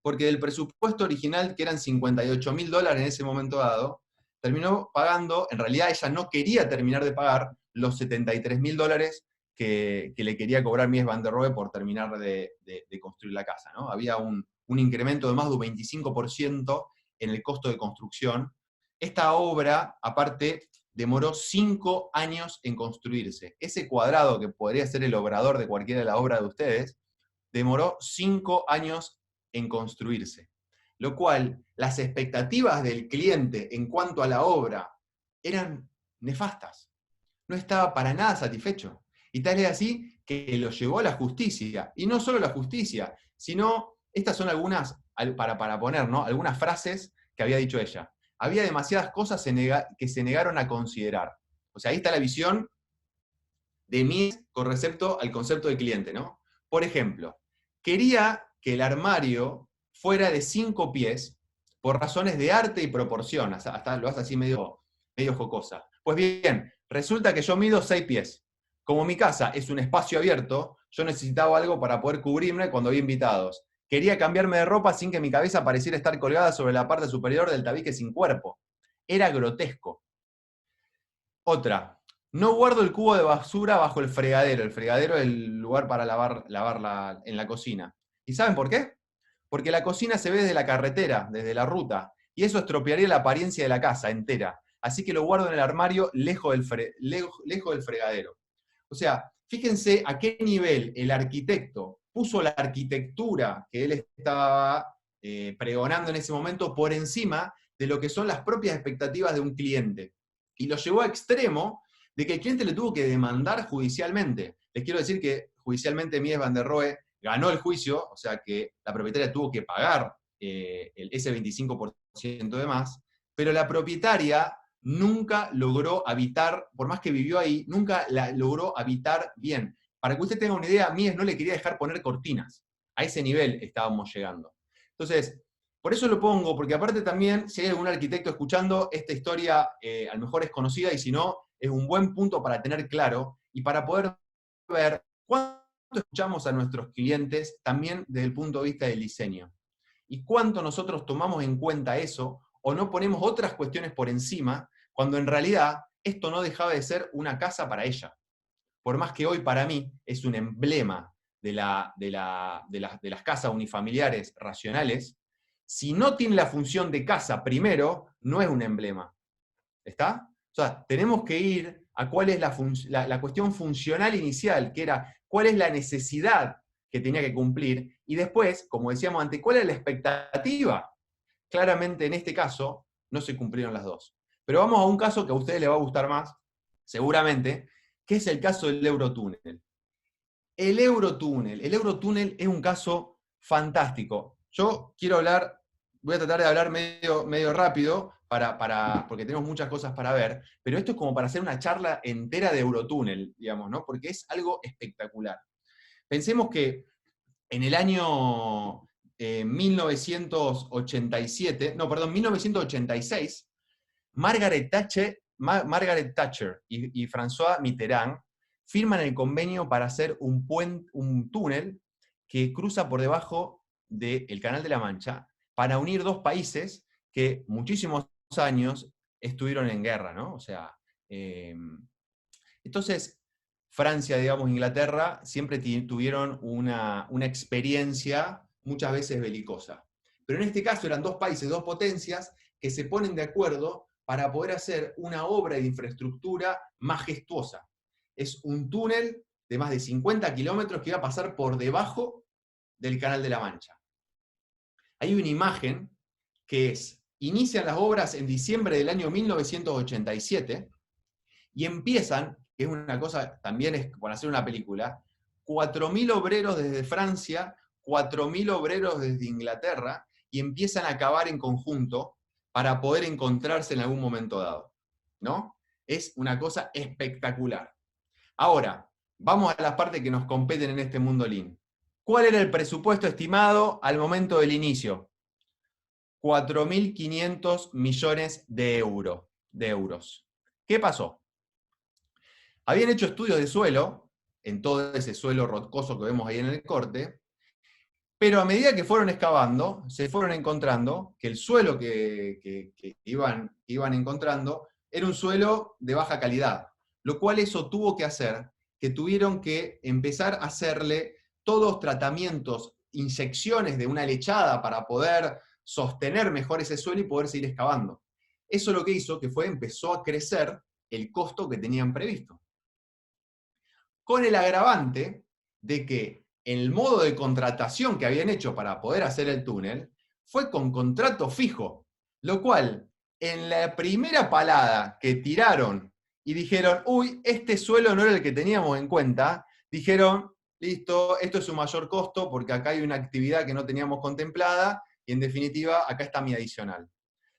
porque del presupuesto original, que eran $58.000 en ese momento dado, terminó pagando, en realidad ella no quería terminar de pagar los $73.000 que le quería cobrar Mies van der Rohe por terminar de construir la casa, ¿no? Había un incremento de más de un 25% en el costo de construcción. Esta obra, aparte, demoró 5 años en construirse. Ese cuadrado, que podría ser el obrador de cualquiera de las obras de ustedes, demoró 5 años en construirse. Lo cual, las expectativas del cliente en cuanto a la obra eran nefastas. No estaba para nada satisfecho. Y tal es así que lo llevó a la justicia. Y no solo la justicia, sino, estas son algunas, para poner, ¿no?, algunas frases que había dicho ella. Había demasiadas cosas que se negaron a considerar. O sea, ahí está la visión de Mies con respecto al concepto de cliente, ¿no? Por ejemplo, quería que el armario fuera de 5 pies por razones de arte y proporción, hasta lo hace así medio jocosa. Pues bien, resulta que yo mido 6 pies. Como mi casa es un espacio abierto, yo necesitaba algo para poder cubrirme cuando había invitados. Quería cambiarme de ropa sin que mi cabeza pareciera estar colgada sobre la parte superior del tabique sin cuerpo. Era grotesco. Otra, no guardo el cubo de basura bajo el fregadero. El fregadero es el lugar para lavar en la cocina. ¿Y saben por qué? Porque la cocina se ve desde la carretera, desde la ruta, y eso estropearía la apariencia de la casa entera. Así que lo guardo en el armario lejos del fregadero. O sea, fíjense a qué nivel el arquitecto puso la arquitectura que él estaba pregonando en ese momento por encima de lo que son las propias expectativas de un cliente. Y lo llevó a extremo de que el cliente le tuvo que demandar judicialmente. Les quiero decir que judicialmente Mies van der Rohe ganó el juicio, o sea que la propietaria tuvo que pagar ese 25% de más, pero la propietaria nunca logró habitar, por más que vivió ahí, nunca la logró habitar bien. Para que usted tenga una idea, Mies no le quería dejar poner cortinas. A ese nivel estábamos llegando. Entonces, Por eso lo pongo, porque aparte también, si hay algún arquitecto escuchando, esta historia a lo mejor es conocida, y si no, es un buen punto para tener claro y para poder ver cuánto escuchamos a nuestros clientes también desde el punto de vista del diseño. Y cuánto nosotros tomamos en cuenta eso, o no ponemos otras cuestiones por encima, cuando en realidad esto no dejaba de ser una casa para ella. Por más que hoy para mí es un emblema de las casas unifamiliares racionales, si no tiene la función de casa primero, no es un emblema. ¿Está? O sea, tenemos que ir a cuál es la cuestión funcional inicial, que era cuál es la necesidad que tenía que cumplir, y después, como decíamos antes, cuál es la expectativa. Claramente en este caso no se cumplieron las dos. Pero vamos a un caso que a ustedes les va a gustar más, seguramente, que es el caso del Eurotúnel. El Eurotúnel es un caso fantástico. Yo quiero hablar, voy a tratar de hablar medio rápido, porque tenemos muchas cosas para ver, pero esto es como para hacer una charla entera de Eurotúnel, digamos, ¿no? Porque es algo espectacular. Pensemos que en el año 1986, Margaret Thatcher y François Mitterrand firman el convenio para hacer un túnel que cruza por debajo del Canal de la Mancha para unir dos países que muchísimos años estuvieron en guerra, ¿no? O sea, entonces Francia, digamos, Inglaterra, siempre tuvieron una experiencia muchas veces belicosa. Pero en este caso eran dos países, dos potencias, que se ponen de acuerdo para poder hacer una obra de infraestructura majestuosa. Es un túnel de más de 50 kilómetros que iba a pasar por debajo del Canal de la Mancha. Hay una imagen que inician las obras en diciembre del año 1987 y empiezan, que es una cosa, también es para hacer una película, 4.000 obreros desde Francia, 4.000 obreros desde Inglaterra, y empiezan a cavar en conjunto para poder encontrarse en algún momento dado, ¿no? Es una cosa espectacular. Ahora, vamos a las partes que nos competen en este mundo Lean. ¿Cuál era el presupuesto estimado al momento del inicio? 4.500 millones de euros. ¿Qué pasó? Habían hecho estudios de suelo, en todo ese suelo rocoso que vemos ahí en el corte, pero a medida que fueron excavando, se fueron encontrando que el suelo que iban encontrando era un suelo de baja calidad, lo cual eso tuvo que hacer que tuvieron que empezar a hacerle todos tratamientos, inyecciones de una lechada para poder sostener mejor ese suelo y poder seguir excavando. Eso lo que hizo que empezó a crecer el costo que tenían previsto. Con el agravante de que el modo de contratación que habían hecho para poder hacer el túnel fue con contrato fijo, lo cual en la primera palada que tiraron y dijeron, uy, este suelo no era el que teníamos en cuenta, dijeron, listo, esto es un mayor costo porque acá hay una actividad que no teníamos contemplada y en definitiva acá está mi adicional.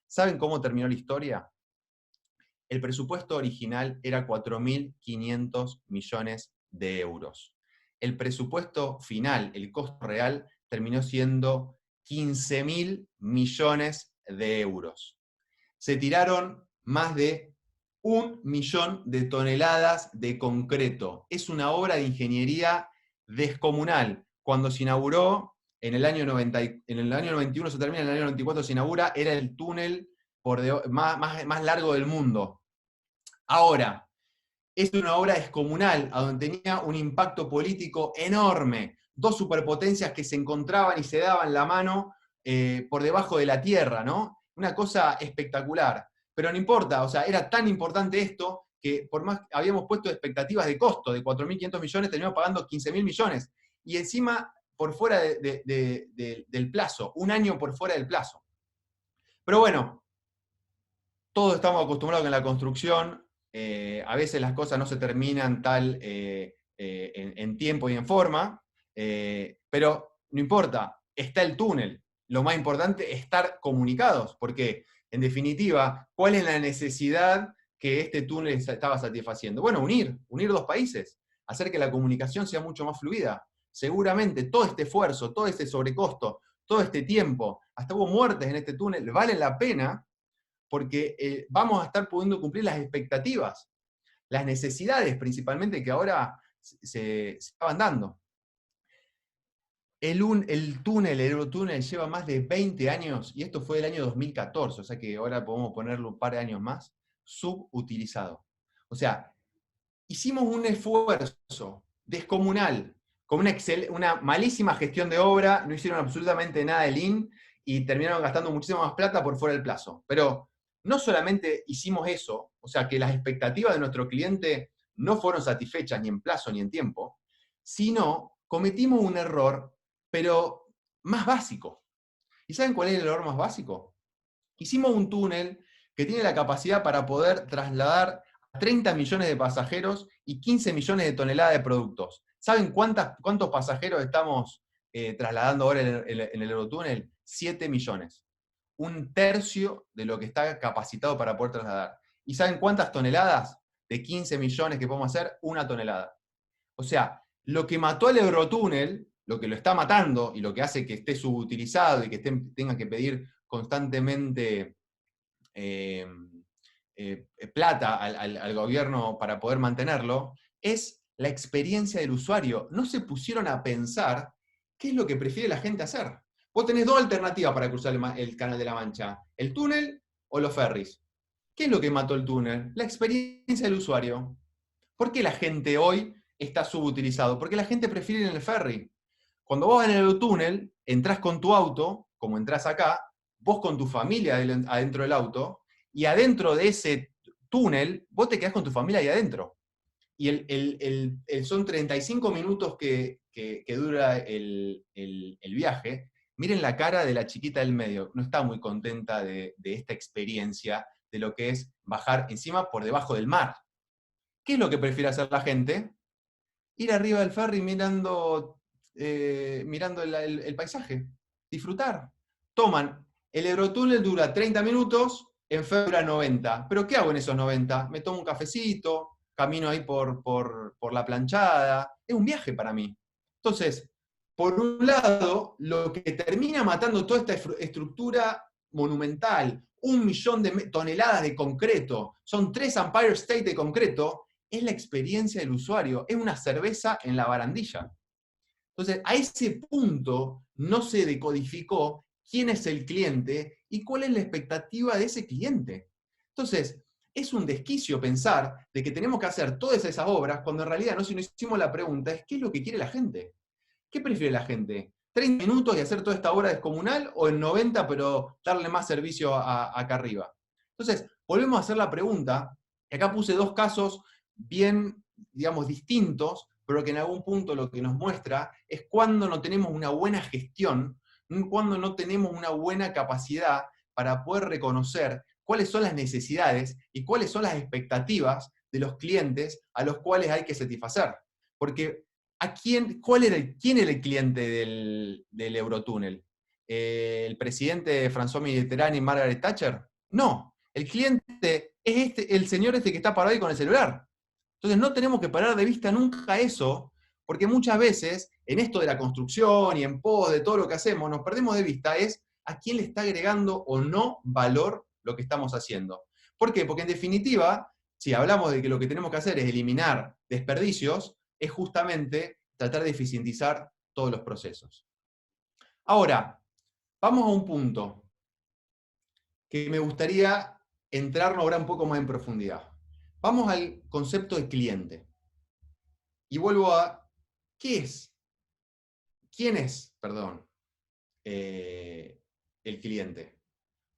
¿Saben cómo terminó la historia? El presupuesto original era 4.500 millones de euros. El presupuesto final, el costo real, terminó siendo 15.000 millones de euros. Se tiraron más de 1 millón de toneladas de concreto. Es una obra de ingeniería descomunal. Cuando se inauguró, en el año 91 se termina, en el año 94 se inaugura, era el túnel más largo del mundo. Ahora, es una obra descomunal, a donde tenía un impacto político enorme. Dos superpotencias que se encontraban y se daban la mano por debajo de la tierra, ¿no? Una cosa espectacular. Pero no importa, o sea, era tan importante esto que por más habíamos puesto expectativas de costo de 4.500 millones, terminamos pagando 15.000 millones. Y encima por fuera del plazo, un año por fuera del plazo. Pero bueno, todos estamos acostumbrados que en la construcción a veces las cosas no se terminan en tiempo y en forma, pero no importa, está el túnel. Lo más importante es estar comunicados, porque en definitiva, ¿cuál es la necesidad que este túnel estaba satisfaciendo? Bueno, unir dos países, hacer que la comunicación sea mucho más fluida. Seguramente todo este esfuerzo, todo este sobrecosto, todo este tiempo, hasta hubo muertes en este túnel, vale la pena porque vamos a estar pudiendo cumplir las expectativas, las necesidades principalmente que ahora se estaban dando. El Eurotúnel lleva más de 20 años, y esto fue el año 2014, o sea que ahora podemos ponerlo un par de años más, subutilizado. O sea, hicimos un esfuerzo descomunal, con una malísima gestión de obra, no hicieron absolutamente nada de Lean, y terminaron gastando muchísima más plata por fuera del plazo. Pero no solamente hicimos eso, o sea que las expectativas de nuestro cliente no fueron satisfechas ni en plazo ni en tiempo, sino cometimos un error, pero más básico. ¿Y saben cuál es el error más básico? Hicimos un túnel que tiene la capacidad para poder trasladar a 30 millones de pasajeros y 15 millones de toneladas de productos. ¿Saben cuántos pasajeros estamos trasladando ahora en el Eurotúnel? 7 millones. Un tercio de lo que está capacitado para poder trasladar. ¿Y saben cuántas toneladas? De 15 millones que podemos hacer, 1 tonelada. O sea, lo que mató al Eurotúnel, lo que lo está matando y lo que hace que esté subutilizado y que tenga que pedir constantemente plata al gobierno para poder mantenerlo, es la experiencia del usuario. No se pusieron a pensar qué es lo que prefiere la gente hacer. Vos tenés dos alternativas para cruzar el Canal de la Mancha, el túnel o los ferries. ¿Qué es lo que mató el túnel? La experiencia del usuario. ¿Por qué la gente hoy está subutilizado? Porque la gente prefiere ir en el ferry. Cuando vos en el túnel, entrás con tu auto, como entrás acá, vos con tu familia adentro del auto, y adentro de ese túnel, vos te quedás con tu familia ahí adentro. Y son 35 minutos que dura el viaje. Miren la cara de la chiquita del medio, no está muy contenta de esta experiencia, de lo que es bajar encima por debajo del mar. ¿Qué es lo que prefiere hacer la gente? Ir arriba del ferry mirando el paisaje, disfrutar. Toman, el Eurotúnel dura 30 minutos, en ferry dura 90. ¿Pero qué hago en esos 90? Me tomo un cafecito, camino ahí por la planchada. Es un viaje para mí. Entonces, por un lado, lo que termina matando toda esta estructura monumental, 1 millón de toneladas de concreto, son 3 Empire State de concreto, es la experiencia del usuario, es una cerveza en la barandilla. Entonces, a ese punto no se decodificó quién es el cliente y cuál es la expectativa de ese cliente. Entonces, es un desquicio pensar de que tenemos que hacer todas esas obras cuando en realidad no, si no hicimos la pregunta es ¿qué es lo que quiere la gente? ¿Qué prefiere la gente? ¿30 minutos y hacer toda esta obra descomunal o en 90 pero darle más servicio acá arriba? Entonces, volvemos a hacer la pregunta, y acá puse 2 casos bien, digamos, distintos, pero que en algún punto lo que nos muestra es cuando no tenemos una buena gestión, cuando no tenemos una buena capacidad para poder reconocer cuáles son las necesidades y cuáles son las expectativas de los clientes a los cuales hay que satisfacer. Porque quién era el cliente del Eurotúnel? ¿El presidente François Mitterrand y Margaret Thatcher? No, el cliente es el señor que está parado ahí con el celular. Entonces no tenemos que parar de vista nunca eso, porque muchas veces en esto de la construcción y en pos de todo lo que hacemos, nos perdemos de vista es a quién le está agregando o no valor lo que estamos haciendo. ¿Por qué? Porque en definitiva, si hablamos de que lo que tenemos que hacer es eliminar desperdicios, es justamente tratar de eficientizar todos los procesos. Ahora, vamos a un punto que me gustaría entrarnos ahora un poco más en profundidad. Vamos al concepto de cliente. Y vuelvo a, ¿quién es, perdón, el cliente?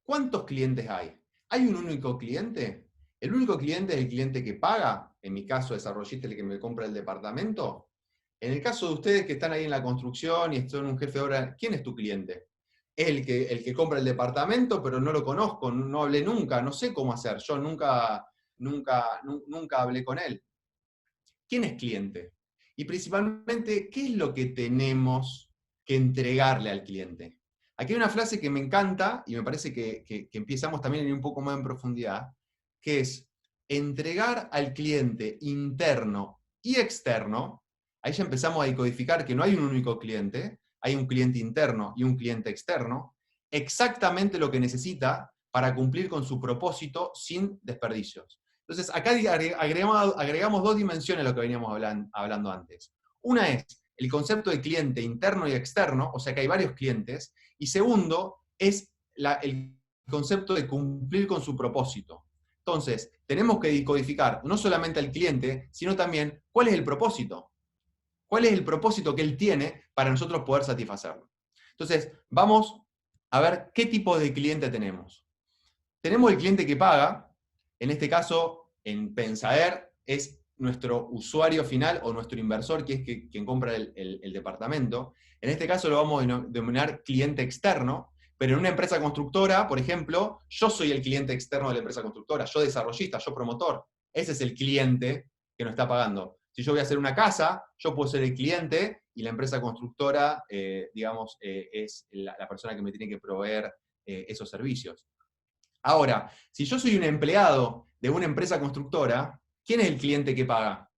¿Cuántos clientes hay? ¿Hay un único cliente? ¿El único cliente es el cliente que paga? En mi caso, desarrollista, el que me compra el departamento. En el caso de ustedes que están ahí en la construcción y son un jefe de obra, ¿quién es tu cliente? Es el que compra el departamento, pero no lo conozco, no hablé nunca, no sé cómo hacer. Yo nunca hablé con él. ¿Quién es cliente? Y principalmente, ¿qué es lo que tenemos que entregarle al cliente? Aquí hay una frase que me encanta y me parece que empezamos también a ir un poco más en profundidad, que es entregar al cliente interno y externo. Ahí ya empezamos a decodificar que no hay un único cliente, hay un cliente interno y un cliente externo, exactamente lo que necesita para cumplir con su propósito sin desperdicios. Entonces, acá agregamos dos dimensiones a lo que veníamos hablando antes. Una es el concepto de cliente interno y externo, o sea que hay varios clientes, y segundo es el concepto de cumplir con su propósito. Entonces, tenemos que codificar no solamente al cliente, sino también cuál es el propósito. ¿Cuál es el propósito que él tiene para nosotros poder satisfacerlo? Entonces, vamos a ver qué tipo de cliente tenemos. Tenemos el cliente que paga, en este caso, en Pensaer, es nuestro usuario final o nuestro inversor, que es quien compra el departamento. En este caso lo vamos a denominar cliente externo, pero en una empresa constructora, por ejemplo, yo soy el cliente externo de la empresa constructora, yo desarrollista, yo promotor. Ese es el cliente que nos está pagando. Si yo voy a hacer una casa, yo puedo ser el cliente y la empresa constructora, digamos, es la persona que me tiene que proveer esos servicios. Ahora, si yo soy un empleado de una empresa constructora, ¿quién es el cliente que paga?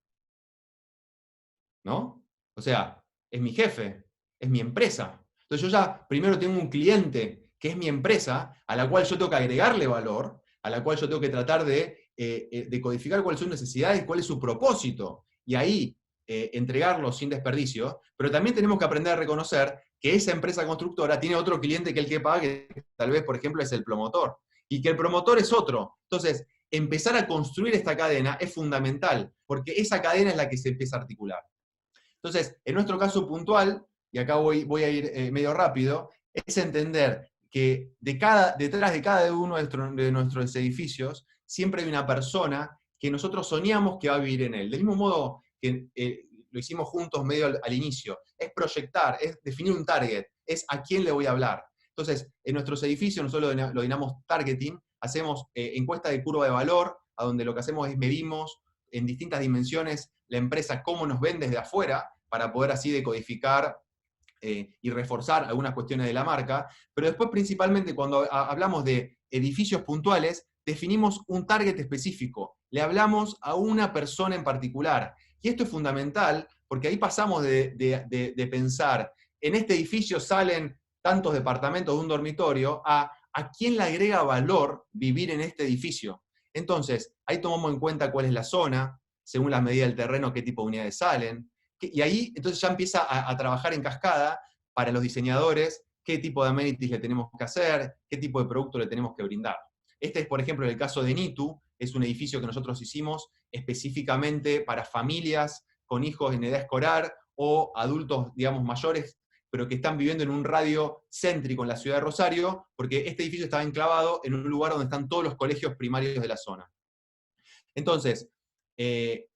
¿No? O sea, es mi jefe, es mi empresa. Entonces yo ya primero tengo un cliente que es mi empresa, a la cual yo tengo que agregarle valor, a la cual yo tengo que tratar de codificar cuáles son sus necesidades, cuál es su propósito, y ahí entregarlo sin desperdicio, pero también tenemos que aprender a reconocer que esa empresa constructora tiene otro cliente que el que paga, que tal vez, por ejemplo, es el promotor, y que el promotor es otro. Entonces, empezar a construir esta cadena es fundamental, porque esa cadena es la que se empieza a articular. Entonces, en nuestro caso puntual, y acá voy a ir medio rápido, es entender que detrás de cada uno de nuestros edificios siempre hay una persona que nosotros soñamos que va a vivir en él. Del mismo modo que lo hicimos juntos medio al inicio, es proyectar, es definir un target, es a quién le voy a hablar. Entonces, en nuestros edificios nosotros lo denominamos targeting, hacemos encuesta de curva de valor, a donde lo que hacemos es medimos en distintas dimensiones la empresa cómo nos ven desde afuera, para poder así decodificar y reforzar algunas cuestiones de la marca, pero después principalmente cuando hablamos de edificios puntuales, definimos un target específico, le hablamos a una persona en particular, y esto es fundamental porque ahí pasamos de pensar, en este edificio salen tantos departamentos de un dormitorio, a quién le agrega valor vivir en este edificio. Entonces, ahí tomamos en cuenta cuál es la zona, según la medida del terreno, qué tipo de unidades salen, y ahí entonces ya empieza a trabajar en cascada para los diseñadores qué tipo de amenities le tenemos que hacer, qué tipo de producto le tenemos que brindar. Este es, por ejemplo, el caso de Nitu, es un edificio que nosotros hicimos específicamente para familias con hijos en edad escolar o adultos, digamos, mayores, pero que están viviendo en un radio céntrico en la ciudad de Rosario, porque este edificio estaba enclavado en un lugar donde están todos los colegios primarios de la zona. Entonces,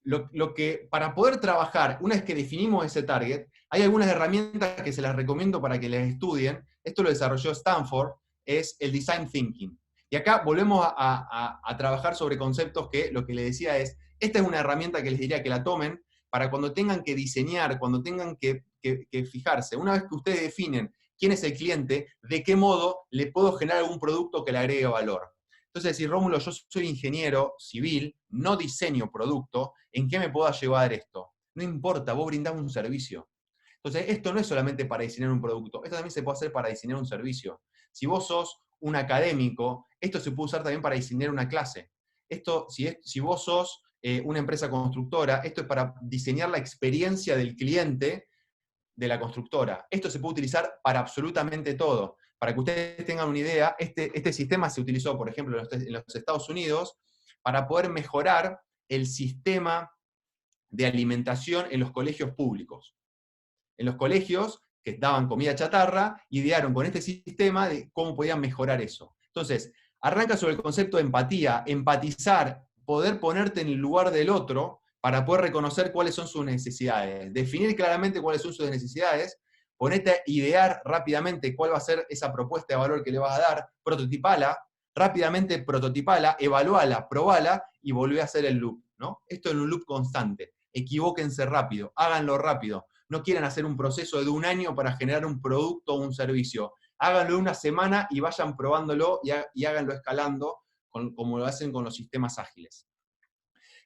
lo que para poder trabajar, una vez que definimos ese target, hay algunas herramientas que se las recomiendo para que les estudien. Esto lo desarrolló Stanford, es el Design Thinking. Y acá volvemos a trabajar sobre conceptos que lo que les decía es, esta es una herramienta que les diría que la tomen para cuando tengan que diseñar, cuando tengan que fijarse. Una vez que ustedes definen quién es el cliente, de qué modo le puedo generar algún producto que le agregue valor. Entonces, decir, Rómulo, yo soy ingeniero civil, no diseño producto, ¿en qué me puedo llevar esto? No importa, vos brindás un servicio. Entonces, esto no es solamente para diseñar un producto, esto también se puede hacer para diseñar un servicio. Si vos sos un académico, esto se puede usar también para diseñar una clase. Esto, si vos sos una empresa constructora, esto es para diseñar la experiencia del cliente de la constructora. Esto se puede utilizar para absolutamente todo. Para que ustedes tengan una idea, este sistema se utilizó, por ejemplo, en los Estados Unidos para poder mejorar el sistema de alimentación en los colegios públicos. En los colegios que daban comida chatarra, idearon con este sistema de cómo podían mejorar eso. Entonces, arranca sobre el concepto de empatía, empatizar, poder ponerte en el lugar del otro para poder reconocer cuáles son sus necesidades, definir claramente cuáles son sus necesidades, ponete a idear rápidamente cuál va a ser esa propuesta de valor que le vas a dar, prototipala, rápidamente prototipala, evaluala, probala y volvé a hacer el loop, ¿no? Esto es un loop constante. Equivóquense rápido, háganlo rápido. No quieran hacer un proceso de un año para generar un producto o un servicio. Háganlo una semana y vayan probándolo y háganlo escalando como lo hacen con los sistemas ágiles.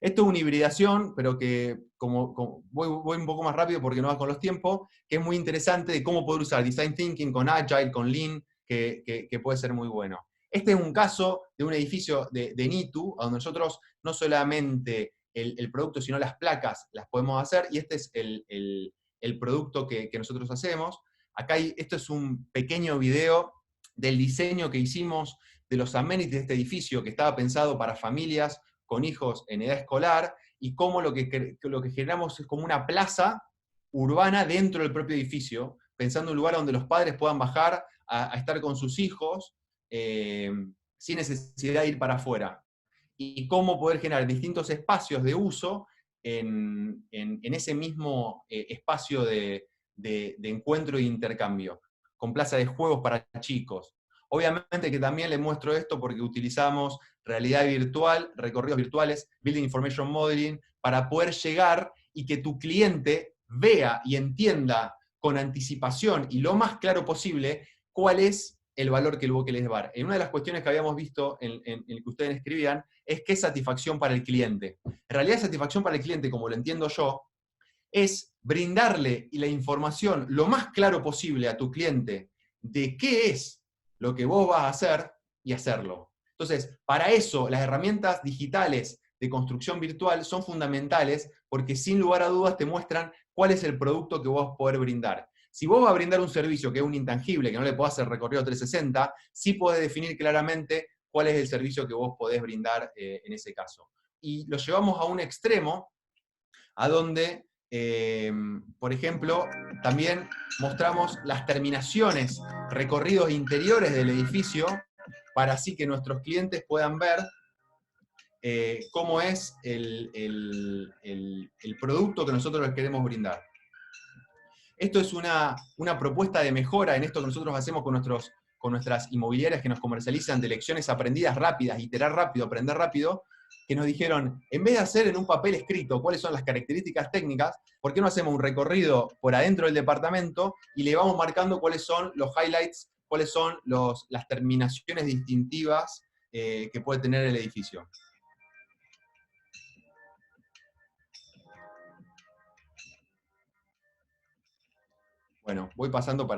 Esto es una hibridación, pero que voy un poco más rápido porque no va con los tiempos, que es muy interesante de cómo poder usar Design Thinking con Agile, con Lean, que puede ser muy bueno. Este es un caso de un edificio de NITU, donde nosotros no solamente el producto, sino las placas las podemos hacer, y este es el producto que nosotros hacemos. Acá esto es un pequeño video del diseño que hicimos de los amenities de este edificio, que estaba pensado para familias con hijos en edad escolar, y cómo lo que generamos es como una plaza urbana dentro del propio edificio, pensando en un lugar donde los padres puedan bajar a estar con sus hijos, sin necesidad de ir para afuera. Y cómo poder generar distintos espacios de uso en ese mismo espacio de encuentro e intercambio, con plaza de juegos para chicos. Obviamente que también les muestro esto porque utilizamos realidad virtual, recorridos virtuales, Building Information Modeling, para poder llegar y que tu cliente vea y entienda con anticipación y lo más claro posible cuál es el valor que el buque les va a dar. En una de las cuestiones que habíamos visto en el que ustedes escribían es qué es satisfacción para el cliente. En realidad, satisfacción para el cliente, como lo entiendo yo, es brindarle la información lo más claro posible a tu cliente de qué es lo que vos vas a hacer y hacerlo. Entonces, para eso las herramientas digitales de construcción virtual son fundamentales porque sin lugar a dudas te muestran cuál es el producto que vos podés brindar. Si vos vas a brindar un servicio que es un intangible, que no le podés hacer recorrido 360, sí podés definir claramente cuál es el servicio que vos podés brindar en ese caso. Y lo llevamos a un extremo a donde, por ejemplo, también mostramos las terminaciones, recorridos interiores del edificio, para así que nuestros clientes puedan ver cómo es el producto que nosotros les queremos brindar. Esto es una propuesta de mejora en esto que nosotros hacemos con nuestras inmobiliarias que nos comercializan de lecciones aprendidas rápidas, iterar rápido, aprender rápido, que nos dijeron, en vez de hacer en un papel escrito cuáles son las características técnicas, ¿por qué no hacemos un recorrido por adentro del departamento y le vamos marcando cuáles son los highlights, cuáles son las terminaciones distintivas que puede tener el edificio? Bueno, voy pasando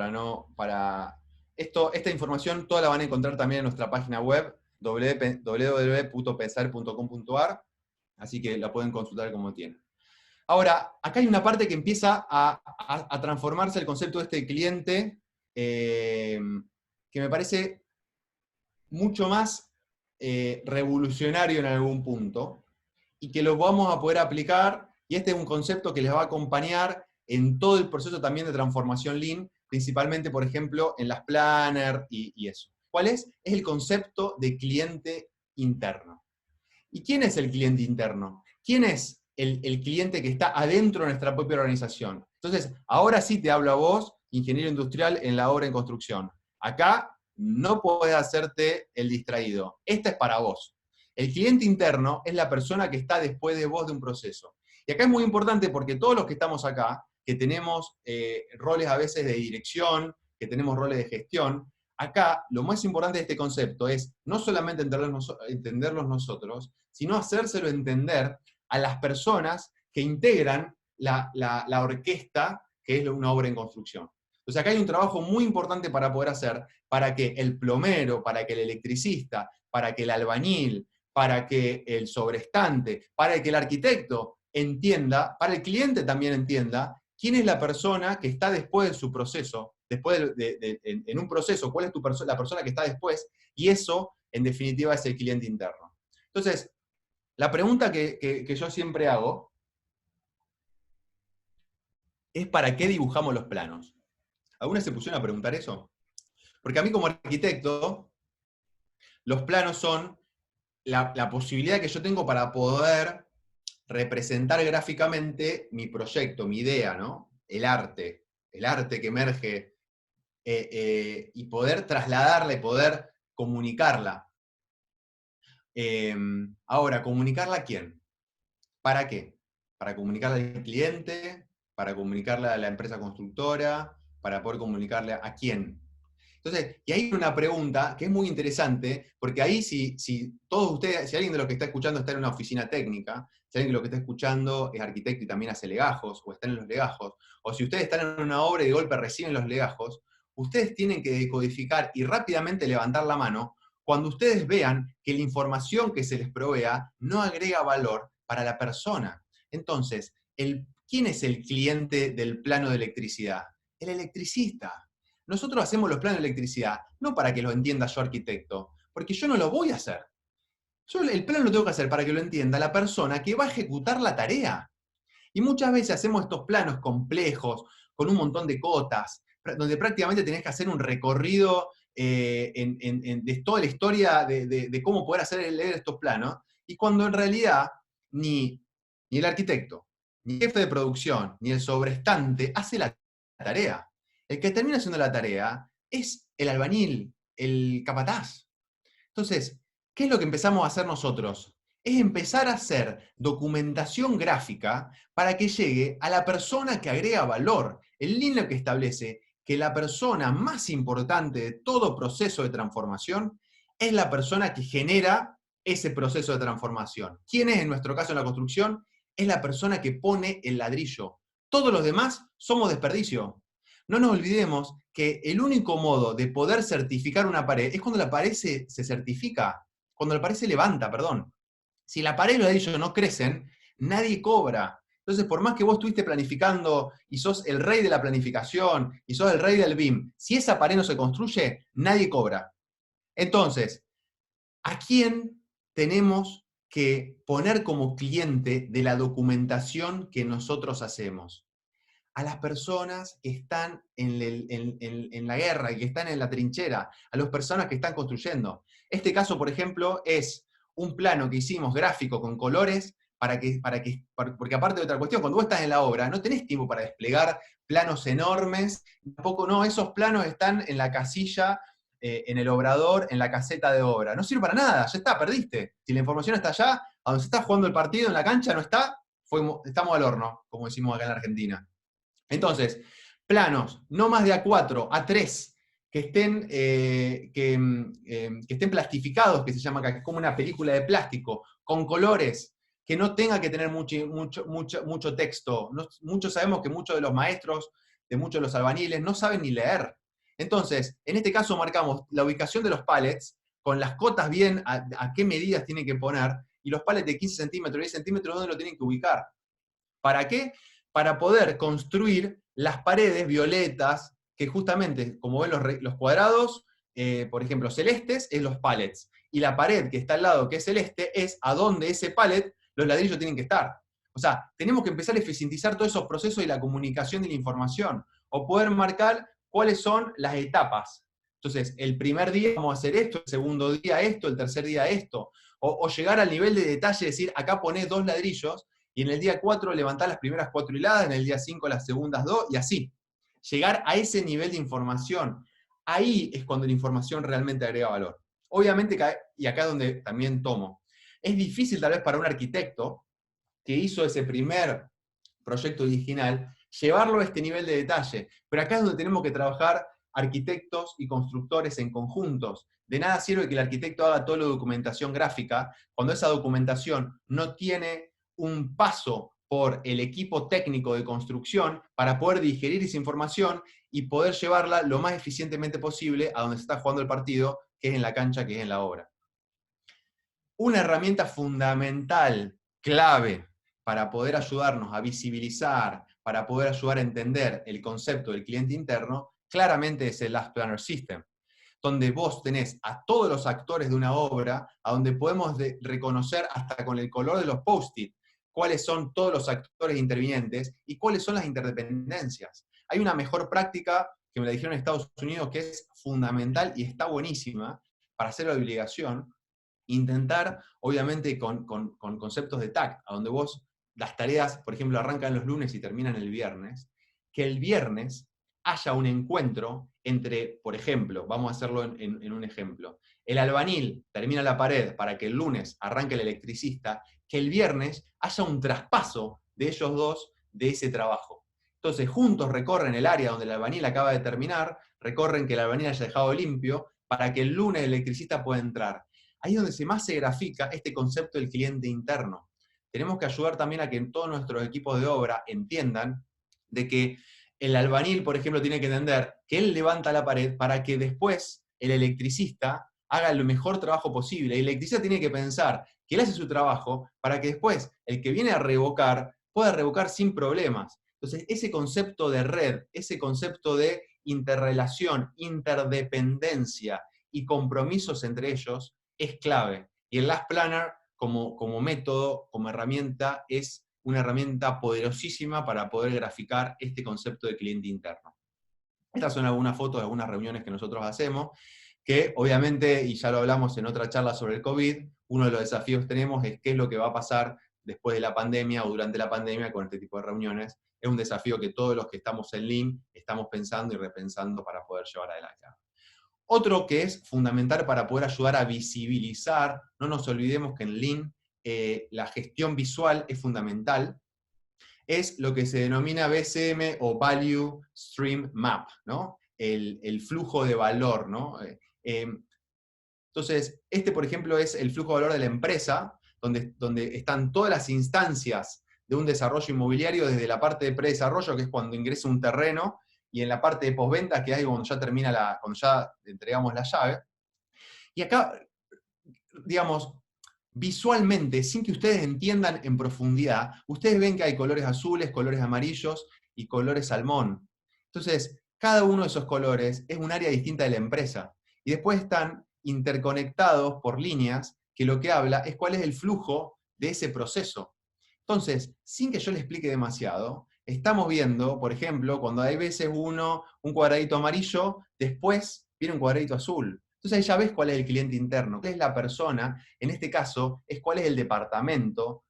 esta información toda la van a encontrar también en nuestra página web, www.pensar.com.ar, así que la pueden consultar como tienen. Ahora, acá hay una parte que empieza a transformarse el concepto de este cliente, que me parece mucho más revolucionario en algún punto, y que lo vamos a poder aplicar, y este es un concepto que les va a acompañar en todo el proceso también de transformación Lean, principalmente, por ejemplo, en las planner y eso. ¿Cuál es? Es el concepto de cliente interno. ¿Y quién es el cliente interno? ¿Quién es el cliente que está adentro de nuestra propia organización? Entonces, ahora sí te hablo a vos, ingeniero industrial en la obra en construcción. Acá no podés hacerte el distraído. Esta es para vos. El cliente interno es la persona que está después de vos de un proceso. Y acá es muy importante porque todos los que estamos acá, que tenemos roles a veces de dirección, que tenemos roles de gestión, acá lo más importante de este concepto es no solamente entenderlos nosotros, sino hacérselo entender a las personas que integran la orquesta que es una obra en construcción. Entonces acá hay un trabajo muy importante para poder hacer, para que el plomero, para que el electricista, para que el albañil, para que el sobrestante, para que el arquitecto entienda, para el cliente también entienda, quién es la persona que está después de su proceso, después en un proceso, cuál es la persona que está después, y eso, en definitiva, es el cliente interno. Entonces, la pregunta que yo siempre hago es ¿para qué dibujamos los planos? ¿Alguna se pusieron a preguntar eso? Porque a mí como arquitecto, los planos son la posibilidad que yo tengo para poder representar gráficamente mi proyecto, mi idea, ¿no? El arte que emerge, y poder trasladarla y poder comunicarla. Ahora, ¿comunicarla a quién? ¿Para qué? Para comunicarla al cliente, para comunicarla a la empresa constructora, para poder comunicarle a quién. Entonces, y hay una pregunta que es muy interesante, porque ahí si todos ustedes, si alguien de los que está escuchando está en una oficina técnica, si alguien de los que está escuchando es arquitecto y también hace legajos, o está en los legajos, o si ustedes están en una obra y de golpe reciben los legajos, ustedes tienen que decodificar y rápidamente levantar la mano cuando ustedes vean que la información que se les provea no agrega valor para la persona. Entonces, ¿quién es el cliente del plano de electricidad? El electricista. Nosotros hacemos los planos de electricidad no para que lo entienda yo arquitecto, porque yo no lo voy a hacer. Yo el plano lo tengo que hacer para que lo entienda la persona que va a ejecutar la tarea. Y muchas veces hacemos estos planos complejos, con un montón de cotas, donde prácticamente tenés que hacer un recorrido de toda la historia de cómo poder leer estos planos, y cuando en realidad ni el arquitecto, ni el jefe de producción, ni el sobrestante hace la tarea. El que termina haciendo la tarea es el albañil, el capataz. Entonces, ¿qué es lo que empezamos a hacer nosotros? Es empezar a hacer documentación gráfica para que llegue a la persona que agrega valor. El línea que establece que la persona más importante de todo proceso de transformación es la persona que genera ese proceso de transformación. ¿Quién es en nuestro caso en la construcción? Es la persona que pone el ladrillo. Todos los demás somos desperdicio. No nos olvidemos que el único modo de poder certificar una pared es cuando la pared se certifica, cuando la pared se levanta, perdón. Si la pared y los ladrillos no crecen, nadie cobra. Entonces, por más que vos estuviste planificando y sos el rey de la planificación y sos el rey del BIM, si esa pared no se construye, nadie cobra. Entonces, ¿a quién tenemos que poner como cliente de la documentación que nosotros hacemos? A las personas que están en la guerra y que están en la trinchera, a las personas que están construyendo. Este caso, por ejemplo, es un plano que hicimos gráfico con colores, porque aparte de otra cuestión, cuando vos estás en la obra, no tenés tiempo para desplegar planos enormes, tampoco no, esos planos están en la casilla, en el obrador, en la caseta de obra. No sirve para nada, ya está, perdiste. Si la información está allá, a donde se está jugando el partido, en la cancha, no está, estamos al horno, como decimos acá en la Argentina. Entonces, planos no más de A4, A3, que estén plastificados, que se llama acá, que es como una película de plástico, con colores, que no tenga que tener mucho texto. Muchos sabemos que muchos de los maestros, de muchos de los albañiles, no saben ni leer. Entonces, en este caso marcamos la ubicación de los pallets, con las cotas bien a qué medidas tienen que poner, y los pallets de 15 centímetros, 10 centímetros, ¿dónde lo tienen que ubicar? ¿Para qué? Para poder construir las paredes violetas, que justamente, como ven los cuadrados, por ejemplo, celestes, es los pallets. Y la pared que está al lado, que es celeste, es a donde ese pallet, los ladrillos tienen que estar. O sea, tenemos que empezar a eficientizar todos esos procesos y la comunicación de la información, o poder marcar cuáles son las etapas. Entonces, el primer día vamos a hacer esto, el segundo día esto, el tercer día esto. O llegar al nivel de detalle, decir, acá ponés 2 ladrillos, y en el día 4 levantar las primeras 4 hiladas, en el día 5 las segundas 2, y así. Llegar a ese nivel de información. Ahí es cuando la información realmente agrega valor. Obviamente, y acá es donde también tomo, es difícil tal vez para un arquitecto que hizo ese primer proyecto original, llevarlo a este nivel de detalle. Pero acá es donde tenemos que trabajar arquitectos y constructores en conjuntos. De nada sirve que el arquitecto haga toda la documentación gráfica cuando esa documentación no tiene un paso por el equipo técnico de construcción para poder digerir esa información y poder llevarla lo más eficientemente posible a donde se está jugando el partido, que es en la cancha, que es en la obra. Una herramienta fundamental, clave, para poder ayudarnos a visibilizar, para poder ayudar a entender el concepto del cliente interno, claramente es el Last Planner System, donde vos tenés a todos los actores de una obra, a donde podemos reconocer hasta con el color de los post-it, cuáles son todos los actores intervinientes y cuáles son las interdependencias. Hay una mejor práctica que me la dijeron en Estados Unidos que es fundamental y está buenísima para hacer la obligación, intentar, obviamente, con conceptos de TAC, a donde vos las tareas, por ejemplo, arrancan los lunes y terminan el viernes, que el viernes haya un encuentro entre, por ejemplo, vamos a hacerlo en un ejemplo, el albañil termina la pared para que el lunes arranque el electricista, que el viernes haya un traspaso de ellos dos de ese trabajo. Entonces, juntos recorren el área donde el albañil acaba de terminar, recorren que el albañil haya dejado limpio para que el lunes el electricista pueda entrar. Ahí es donde más se grafica este concepto del cliente interno. Tenemos que ayudar también a que todos nuestros equipos de obra entiendan de que el albañil, por ejemplo, tiene que entender que él levanta la pared para que después el electricista haga el mejor trabajo posible. Y el electricista tiene que pensar que él hace su trabajo para que después el que viene a revocar pueda revocar sin problemas. Entonces, ese concepto de red, ese concepto de interrelación, interdependencia y compromisos entre ellos es clave. Y el Last Planner, como método, como herramienta, es una herramienta poderosísima para poder graficar este concepto de cliente interno. Estas son algunas fotos de algunas reuniones que nosotros hacemos, que obviamente, y ya lo hablamos en otra charla sobre el COVID, uno de los desafíos que tenemos es qué es lo que va a pasar después de la pandemia o durante la pandemia con este tipo de reuniones. Es un desafío que todos los que estamos en Lean estamos pensando y repensando para poder llevar adelante. Otro que es fundamental para poder ayudar a visibilizar, no nos olvidemos que en Lean la gestión visual es fundamental, es lo que se denomina BCM o Value Stream Map, ¿no? El flujo de valor, ¿no? Entonces, este, por ejemplo, es el flujo de valor de la empresa, donde están todas las instancias de un desarrollo inmobiliario, desde la parte de predesarrollo, que es cuando ingresa un terreno, y en la parte de postventa, que hay cuando ya cuando ya entregamos la llave. Y acá, digamos, visualmente, sin que ustedes entiendan en profundidad, ustedes ven que hay colores azules, colores amarillos y colores salmón. Entonces, cada uno de esos colores es un área distinta de la empresa. Y después están interconectados por líneas que lo que habla es cuál es el flujo de ese proceso. Entonces, sin que yo le explique demasiado, estamos viendo, por ejemplo, cuando hay veces un cuadradito amarillo, después viene un cuadradito azul. Entonces ahí ya ves cuál es el cliente interno, cuál es la persona, en este caso, es cuál es el departamento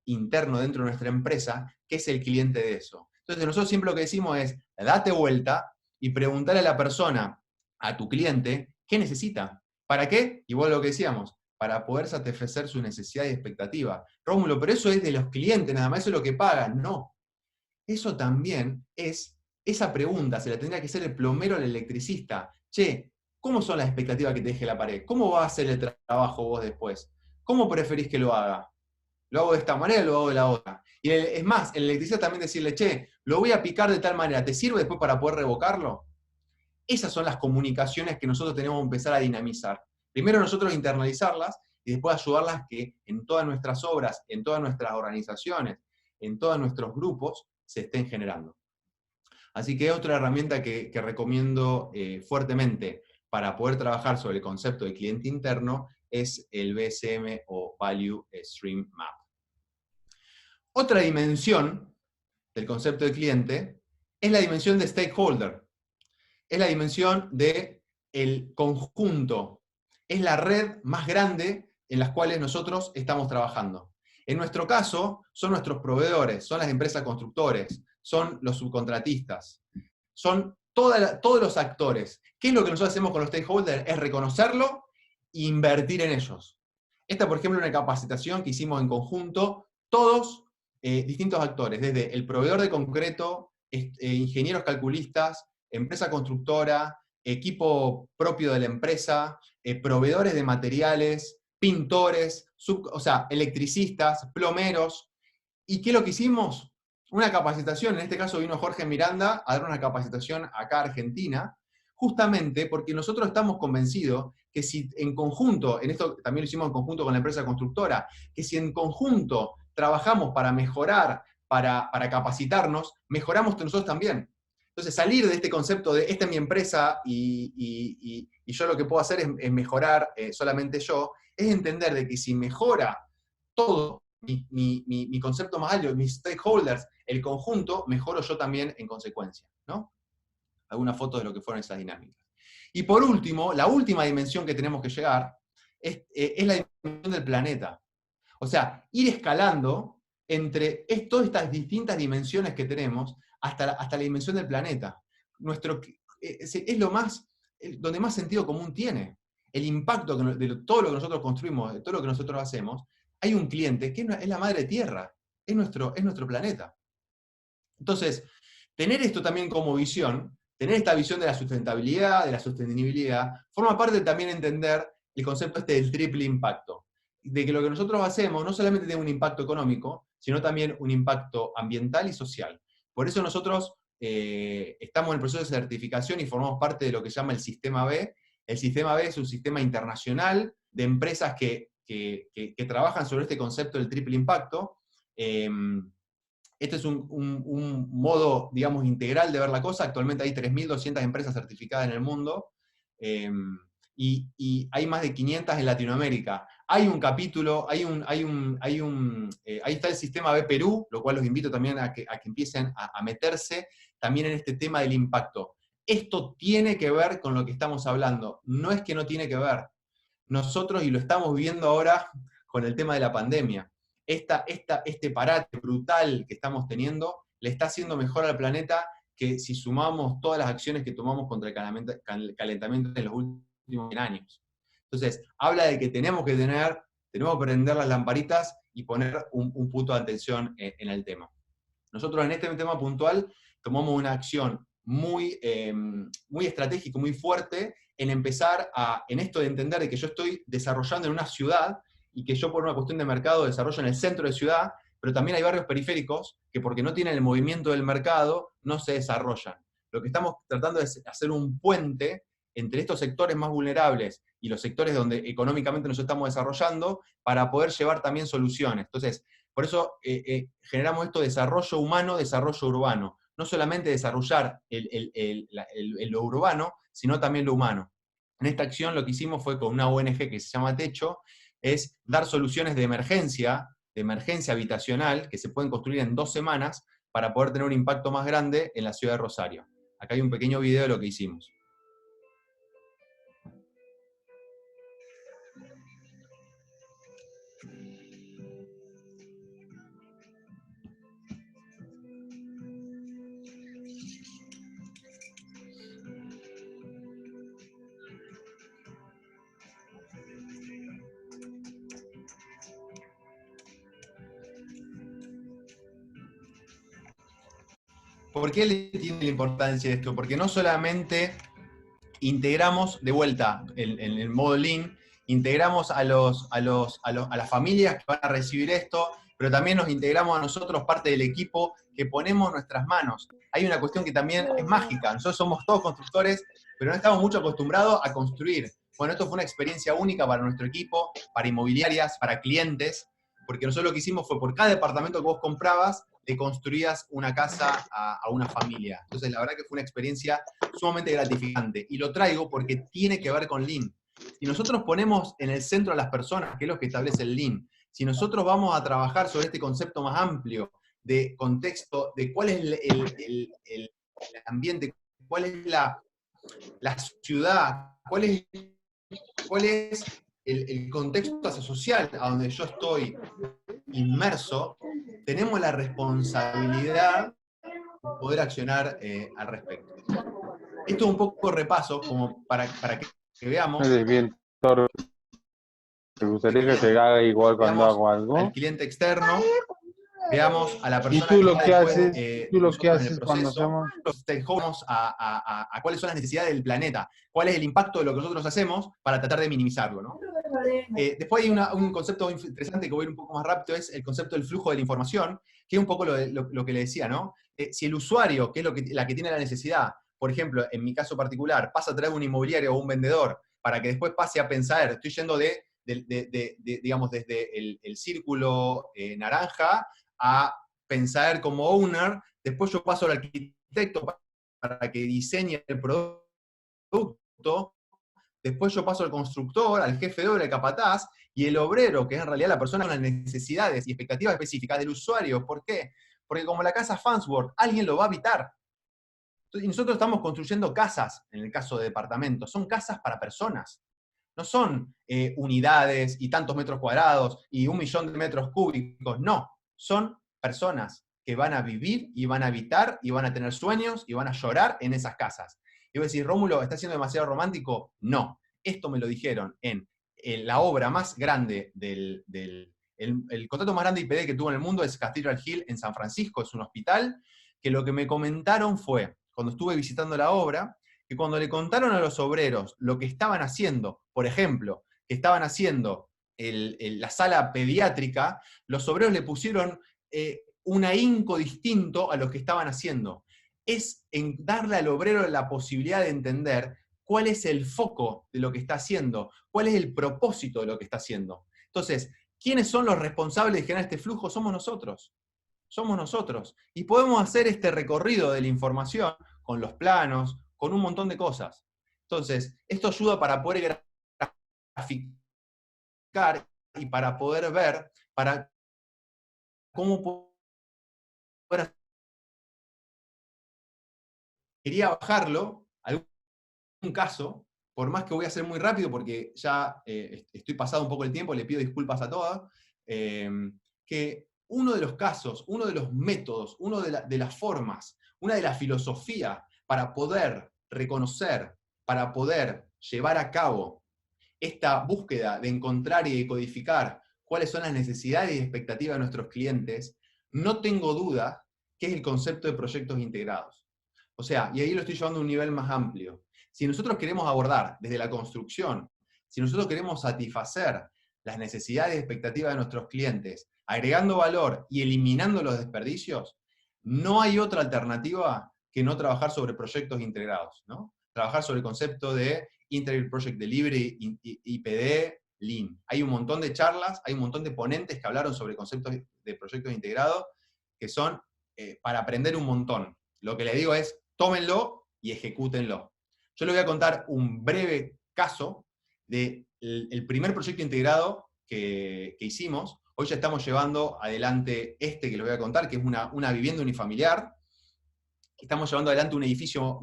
interno dentro de nuestra empresa, que es el cliente de eso. Entonces nosotros siempre lo que decimos es, date vuelta y preguntarle a la persona, a tu cliente, ¿qué necesita? ¿Para qué? Y vos lo que decíamos, para poder satisfacer su necesidad y expectativa. Rómulo, pero eso es de los clientes, nada más eso es lo que pagan. No. Eso también es, esa pregunta se la tendría que hacer el plomero o el electricista. Che, ¿cómo son las expectativas que te deje la pared? ¿Cómo va a hacer el trabajo vos después? ¿Cómo preferís que lo haga? ¿Lo hago de esta manera o lo hago de la otra? Y es más, el electricista también decirle, che, lo voy a picar de tal manera, ¿te sirve después para poder revocarlo? Esas son las comunicaciones que nosotros tenemos que empezar a dinamizar. Primero nosotros internalizarlas y después ayudarlas que en todas nuestras obras, en todas nuestras organizaciones, en todos nuestros grupos, se estén generando. Así que otra herramienta que recomiendo fuertemente para poder trabajar sobre el concepto de cliente interno es el BSM o Value Stream Map. Otra dimensión del concepto de cliente es la dimensión de stakeholder. Es la dimensión del conjunto. Es la red más grande en las cuales nosotros estamos trabajando. En nuestro caso, son nuestros proveedores, son las empresas constructores, son los subcontratistas, son todos los actores. ¿Qué es lo que nosotros hacemos con los stakeholders? Es reconocerlo e invertir en ellos. Esta, por ejemplo, es una capacitación que hicimos en conjunto, todos distintos actores, desde el proveedor de concreto, ingenieros calculistas, empresa constructora, equipo propio de la empresa, proveedores de materiales, pintores, o sea, electricistas, plomeros. ¿Y qué es lo que hicimos? Una capacitación, en este caso vino Jorge Miranda a dar una capacitación acá a Argentina, justamente porque nosotros estamos convencidos que si en conjunto, en esto también lo hicimos en conjunto con la empresa constructora, que si en conjunto trabajamos para mejorar, para capacitarnos, mejoramos nosotros también. Entonces, salir de este concepto de esta es mi empresa y yo lo que puedo hacer es mejorar solamente yo, es entender de que si mejora todo mi concepto más alto, mis stakeholders, el conjunto, mejoro yo también en consecuencia, ¿no? Algunas fotos de lo que fueron esas dinámicas. Y por último, la última dimensión que tenemos que llegar es la dimensión del planeta. O sea, ir escalando entre todas estas distintas dimensiones que tenemos hasta la dimensión del planeta. Es lo más, donde más sentido común tiene. El impacto de todo lo que nosotros construimos, de todo lo que nosotros hacemos, hay un cliente que es la madre tierra, es nuestro planeta. Entonces, tener esto también como visión tener esta visión de la sustentabilidad, de la sostenibilidad, forma parte de también entender el concepto este del triple impacto. De que lo que nosotros hacemos no solamente tiene un impacto económico, sino también un impacto ambiental y social. Por eso nosotros estamos en el proceso de certificación y formamos parte de lo que se llama el Sistema B. El Sistema B es un sistema internacional de empresas que trabajan sobre este concepto del triple impacto. Este es un modo, digamos, integral de ver la cosa. Actualmente hay 3.200 empresas certificadas en el mundo, y hay más de 500 en Latinoamérica. Hay un capítulo, ahí está el Sistema B Perú, lo cual los invito también a que empiecen a meterse también en este tema del impacto. Esto tiene que ver con lo que estamos hablando, no es que no tiene que ver. Nosotros, y lo estamos viendo ahora con el tema de la pandemia, este parate brutal que estamos teniendo le está haciendo mejor al planeta que si sumamos todas las acciones que tomamos contra el calentamiento en los últimos 100 años. Entonces, habla de que tenemos que prender las lamparitas y poner un punto de atención en el tema. Nosotros en este tema puntual tomamos una acción muy estratégica, muy fuerte, en empezar en esto de entender de que yo estoy desarrollando en una ciudad y que yo por una cuestión de mercado desarrollo en el centro de ciudad, pero también hay barrios periféricos que porque no tienen el movimiento del mercado no se desarrollan. Lo que estamos tratando es hacer un puente entre estos sectores más vulnerables y los sectores donde económicamente nos estamos desarrollando para poder llevar también soluciones. Entonces, por eso generamos esto de desarrollo humano, desarrollo urbano. No solamente desarrollar lo urbano, sino también lo humano. En esta acción lo que hicimos fue con una ONG que se llama Techo, es dar soluciones de emergencia habitacional, que se pueden construir en 2 semanas para poder tener un impacto más grande en la ciudad de Rosario. Acá hay un pequeño video de lo que hicimos. ¿Por qué le tiene la importancia esto? Porque no solamente integramos de vuelta en el modo Lean, integramos a las familias que van a recibir esto, pero también nos integramos a nosotros, parte del equipo, que ponemos nuestras manos. Hay una cuestión que también es mágica. Nosotros somos todos constructores, pero no estamos mucho acostumbrados a construir. Bueno, esto fue una experiencia única para nuestro equipo, para inmobiliarias, para clientes, porque nosotros lo que hicimos fue por cada departamento que vos comprabas, le construías una casa a una familia. Entonces, la verdad que fue una experiencia sumamente gratificante. Y lo traigo porque tiene que ver con Lean. Si nosotros ponemos en el centro a las personas, que es lo que establece el Lean, si nosotros vamos a trabajar sobre este concepto más amplio de contexto, de cuál es el ambiente, cuál es la ciudad, cuál es el contexto social a donde yo estoy inmerso, tenemos la responsabilidad de poder accionar al respecto. Esto es un poco repaso, como para que veamos. Es bien torpe. ¿Te gustaría que te haga igual cuando hago algo? Al cliente externo, veamos a la persona ¿Y tú lo que después, haces? ¿Tú lo que haces en el cuando proceso, hacemos? los stakeholders a cuáles son las necesidades del planeta, cuál es el impacto de lo que nosotros hacemos para tratar de minimizarlo, ¿no? Después hay un concepto interesante que voy a ir un poco más rápido, es el concepto del flujo de la información, que es un poco lo que le decía, ¿no? Si el usuario, que es la que tiene la necesidad, por ejemplo, en mi caso particular, pasa a través de un inmobiliario o un vendedor, para que después pase a pensar, estoy yendo digamos, desde el círculo naranja a pensar como owner, después yo paso al arquitecto para que diseñe el producto, después yo paso al constructor, al jefe de obra, al capataz, y el obrero, que es en realidad la persona con las necesidades y expectativas específicas del usuario. ¿Por qué? Porque como la casa Farnsworth, alguien lo va a habitar. Y nosotros estamos construyendo casas, en el caso de departamentos, son casas para personas. No son unidades y tantos metros cuadrados y 1 millón de metros cúbicos, no. Son personas que van a vivir y van a habitar y van a tener sueños y van a llorar en esas casas. Y voy a decir, Rómulo, ¿está siendo demasiado romántico? No. Esto me lo dijeron en la obra más grande el contrato más grande IPD que tuvo en el mundo es Cathedral Hill en San Francisco, es un hospital, que lo que me comentaron fue, cuando estuve visitando la obra, que cuando le contaron a los obreros lo que estaban haciendo, por ejemplo, que estaban haciendo la sala pediátrica, los obreros le pusieron un ahínco distinto a lo que estaban haciendo. Es en darle al obrero la posibilidad de entender cuál es el foco de lo que está haciendo, cuál es el propósito de lo que está haciendo. Entonces, ¿quiénes son los responsables de generar este flujo? Somos nosotros. Somos nosotros. Y podemos hacer este recorrido de la información con los planos, con un montón de cosas. Entonces, esto ayuda para poder graficar y para poder ver para cómo poder. Quería bajarlo, algún caso, por más que voy a ser muy rápido porque ya estoy pasado un poco el tiempo, le pido disculpas a todas, que uno de los casos, uno de los métodos, una de las formas, una de las filosofías para poder reconocer, para poder llevar a cabo esta búsqueda de encontrar y de codificar cuáles son las necesidades y expectativas de nuestros clientes, no tengo duda que es el concepto de proyectos integrados. O sea, y ahí lo estoy llevando a un nivel más amplio. Si nosotros queremos abordar desde la construcción, si nosotros queremos satisfacer las necesidades y expectativas de nuestros clientes, agregando valor y eliminando los desperdicios, no hay otra alternativa que no trabajar sobre proyectos integrados, ¿no? Trabajar sobre el concepto de Integrated Project Delivery, IPD, Lean. Hay un montón de charlas, hay un montón de ponentes que hablaron sobre conceptos de proyectos integrados que son para aprender un montón. Lo que le digo es, tómenlo y ejecútenlo. Yo les voy a contar un breve caso del primer proyecto integrado que hicimos. Hoy ya estamos llevando adelante que les voy a contar, que es una vivienda unifamiliar. Estamos llevando adelante un edificio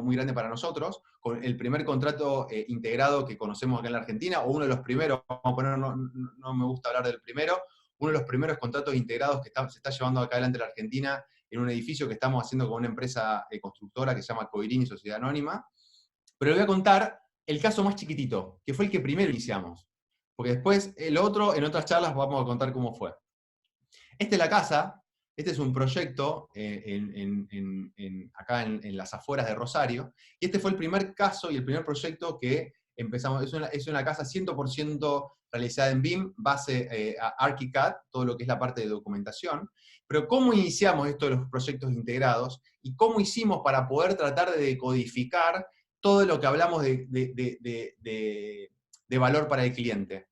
muy grande para nosotros, con el primer contrato integrado que conocemos acá en la Argentina, o uno de los primeros, vamos a poner, no me gusta hablar del primero, uno de los primeros contratos integrados que se está llevando acá adelante en la Argentina, en un edificio que estamos haciendo con una empresa constructora que se llama Coirini Sociedad Anónima. Pero les voy a contar el caso más chiquitito, que fue el que primero iniciamos. Porque después el otro, en otras charlas, vamos a contar cómo fue. Esta es la casa. Este es un proyecto acá en las afueras de Rosario, y este fue el primer caso y el primer proyecto que empezamos. Es una casa 100% realizada en BIM, base a ArchiCAD, todo lo que es la parte de documentación. Pero ¿cómo iniciamos esto de los proyectos integrados? ¿Y cómo hicimos para poder tratar de decodificar todo lo que hablamos de valor para el cliente?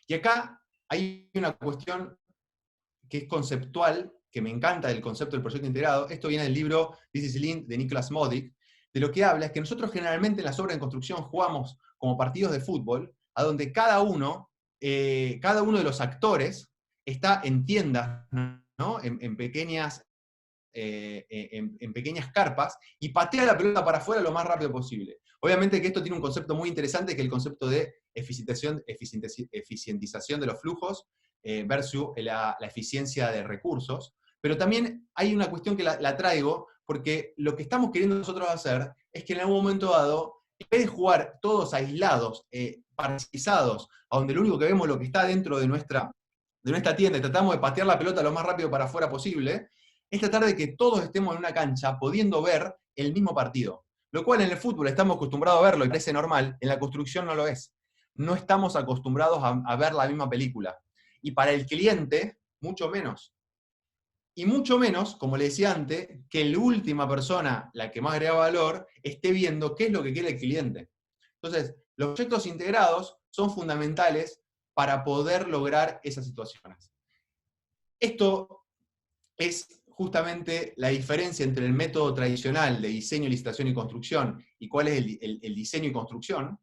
Y acá hay una cuestión que es conceptual, que me encanta del concepto del proyecto integrado. Esto viene del libro This is Lean de Nicholas Modic. De lo que habla es que nosotros generalmente en las obras de construcción jugamos como partidos de fútbol, a donde cada uno de los actores está en tiendas, ¿no? en pequeñas carpas, y patea la pelota para afuera lo más rápido posible. Obviamente que esto tiene un concepto muy interesante, que es el concepto de eficientización de los flujos versus la eficiencia de recursos. Pero también hay una cuestión que la traigo, porque lo que estamos queriendo nosotros hacer es que en algún momento dado, en vez de jugar todos aislados, parcializados, a donde lo único que vemos es lo que está dentro de nuestra tienda y tratamos de patear la pelota lo más rápido para afuera posible, es tratar de que todos estemos en una cancha pudiendo ver el mismo partido. Lo cual en el fútbol estamos acostumbrados a verlo y parece normal, en la construcción no lo es. No estamos acostumbrados a ver la misma película. Y para el cliente, mucho menos. Y mucho menos, como le decía antes, que la última persona, la que más agrega valor, esté viendo qué es lo que quiere el cliente. Entonces, los proyectos integrados son fundamentales para poder lograr esas situaciones. Esto es justamente la diferencia entre el método tradicional de diseño, licitación y construcción y cuál es el diseño y construcción,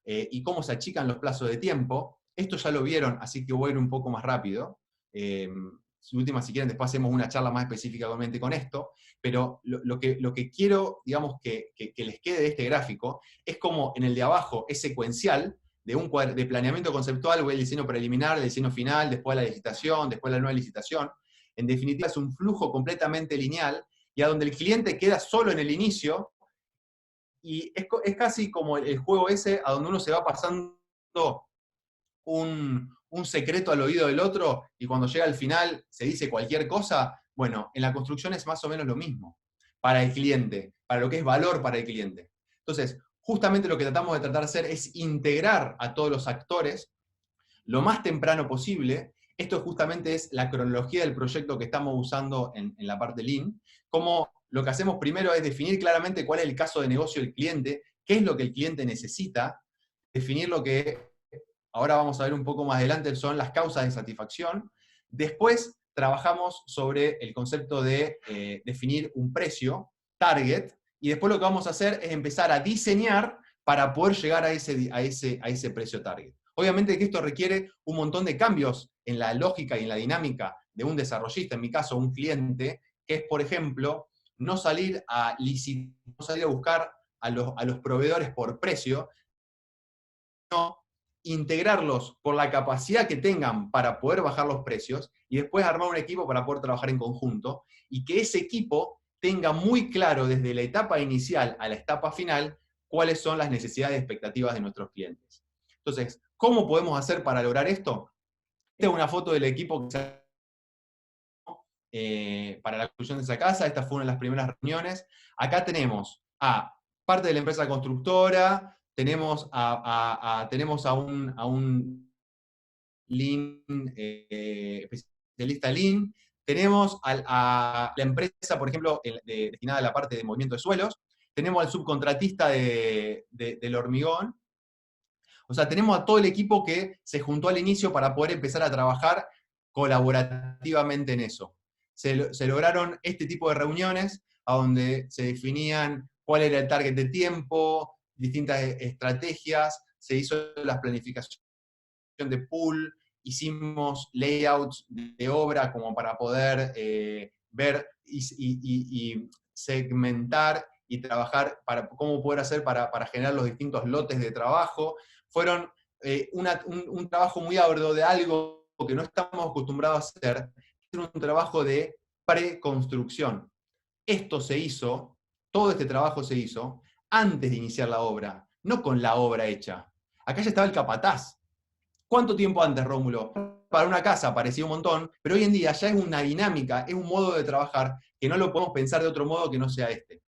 y cómo se achican los plazos de tiempo. Esto ya lo vieron, así que voy a ir un poco más rápido. Última, si quieren, después hacemos una charla más específicamente con esto, pero lo que quiero, digamos, que les quede de este gráfico, es como en el de abajo es secuencial, de planeamiento conceptual, voy al diseño preliminar, el diseño final, después la licitación, después la nueva licitación. En definitiva, es un flujo completamente lineal, y a donde el cliente queda solo en el inicio, y es casi como el juego ese, a donde uno se va pasando un secreto al oído del otro, y cuando llega al final se dice cualquier cosa. Bueno, en la construcción es más o menos lo mismo. para el cliente, para lo que es valor para el cliente. Entonces, justamente lo que tratamos de tratar de hacer es integrar a todos los actores lo más temprano posible. Esto justamente es la cronología del proyecto que estamos usando en la parte Lean. Como lo que hacemos primero es definir claramente cuál es el caso de negocio del cliente, qué es lo que el cliente necesita, definir lo que ahora vamos a ver un poco más adelante, son las causas de satisfacción. Después trabajamos sobre el concepto de definir un precio, target, y después lo que vamos a hacer es empezar a diseñar para poder llegar a ese precio target. Obviamente que esto requiere un montón de cambios en la lógica y en la dinámica de un desarrollista, en mi caso un cliente, que es, por ejemplo, no salir a buscar a los proveedores por precio, sino integrarlos por la capacidad que tengan para poder bajar los precios y después armar un equipo para poder trabajar en conjunto y que ese equipo tenga muy claro desde la etapa inicial a la etapa final cuáles son las necesidades y expectativas de nuestros clientes. Entonces, ¿cómo podemos hacer para lograr esto? Esta es una foto del equipo que se para la construcción de esa casa. Esta fue una de las primeras reuniones. Acá tenemos a parte de la empresa constructora, tenemos a un Lean, especialista Lean, tenemos a la empresa, por ejemplo, destinada a la parte de movimiento de suelos, tenemos al subcontratista del hormigón. O sea, tenemos a todo el equipo que se juntó al inicio para poder empezar a trabajar colaborativamente en eso. Se lograron este tipo de reuniones a donde se definían cuál era el target de tiempo, distintas estrategias, se hizo la planificación de pool, hicimos layouts de obra como para poder ver y segmentar y trabajar para cómo poder hacer para generar los distintos lotes de trabajo. Fueron un trabajo muy arduo de algo que no estamos acostumbrados a hacer, es un trabajo de preconstrucción. Esto se hizo, todo este trabajo se hizo antes de iniciar la obra, no con la obra hecha. Acá ya estaba el capataz. ¿Cuánto tiempo antes, Rómulo? Para una casa parecía un montón, pero hoy en día ya es una dinámica, es un modo de trabajar que no lo podemos pensar de otro modo que no sea este.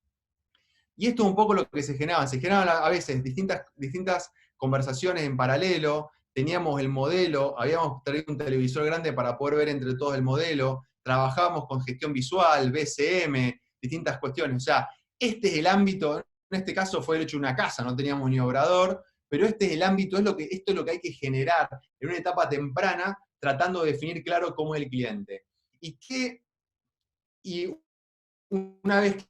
Y esto es un poco lo que se generaban a veces distintas conversaciones en paralelo, teníamos el modelo, habíamos traído un televisor grande para poder ver entre todos el modelo, trabajábamos con gestión visual, BCM, distintas cuestiones. O sea, este es el ámbito, en este caso fue hecho una casa, no teníamos ni obrador, pero este es el ámbito, esto es lo que hay que generar en una etapa temprana, tratando de definir claro cómo es el cliente. Y una vez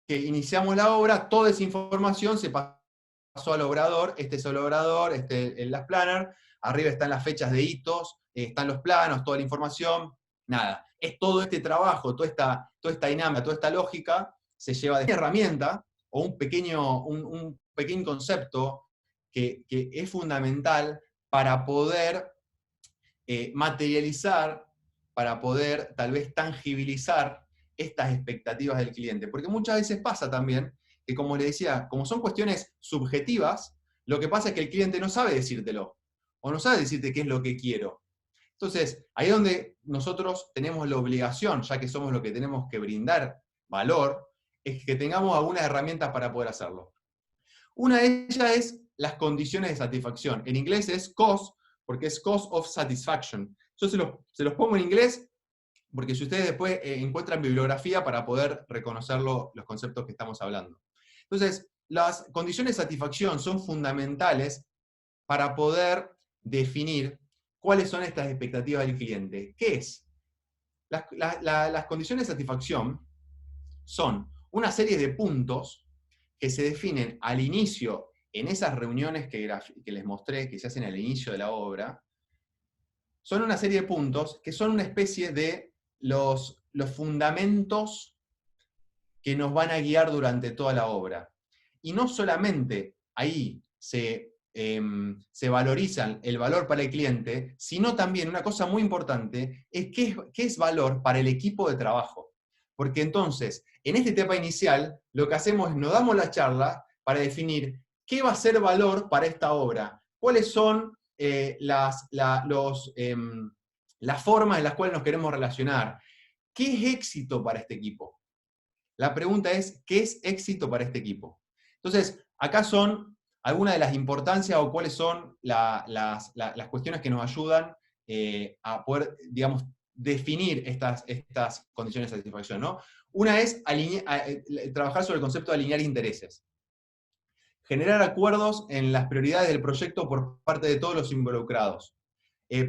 que iniciamos la obra, toda esa información se pasó al obrador, este es el obrador, este es las planner, arriba están las fechas de hitos, están los planos, toda la información, nada. Es todo este trabajo, toda esta dinámica, toda esta lógica, se lleva de una herramienta o un pequeño concepto que es fundamental para poder materializar, para poder tal vez tangibilizar estas expectativas del cliente. Porque muchas veces pasa también que, como le decía, como son cuestiones subjetivas, lo que pasa es que el cliente no sabe decírtelo, o no sabe decirte qué es lo que quiero. Entonces, ahí es donde nosotros tenemos la obligación, ya que somos los que tenemos que brindar valor, es que tengamos algunas herramientas para poder hacerlo. Una de ellas es las condiciones de satisfacción. En inglés es COS, porque es Cost of Satisfaction. Yo se los pongo en inglés, porque si ustedes después encuentran bibliografía para poder reconocer los conceptos que estamos hablando. Entonces, las condiciones de satisfacción son fundamentales para poder definir cuáles son estas expectativas del cliente. ¿Qué es? Las condiciones de satisfacción son una serie de puntos que se definen al inicio, en esas reuniones que les mostré, que se hacen al inicio de la obra. Son una serie de puntos que son una especie de los fundamentos que nos van a guiar durante toda la obra. Y no solamente ahí se valorizan el valor para el cliente, sino también una cosa muy importante es qué es valor para el equipo de trabajo. Porque entonces, en esta etapa inicial, lo que hacemos es nos damos la charla para definir qué va a ser valor para esta obra, cuáles son las formas en las cuales nos queremos relacionar, qué es éxito para este equipo. La pregunta es, ¿qué es éxito para este equipo? Entonces, acá son algunas de las importancias o cuáles son las cuestiones que nos ayudan a poder, digamos, definir estas condiciones de satisfacción, ¿no? Una es trabajar sobre el concepto de alinear intereses. Generar acuerdos en las prioridades del proyecto por parte de todos los involucrados.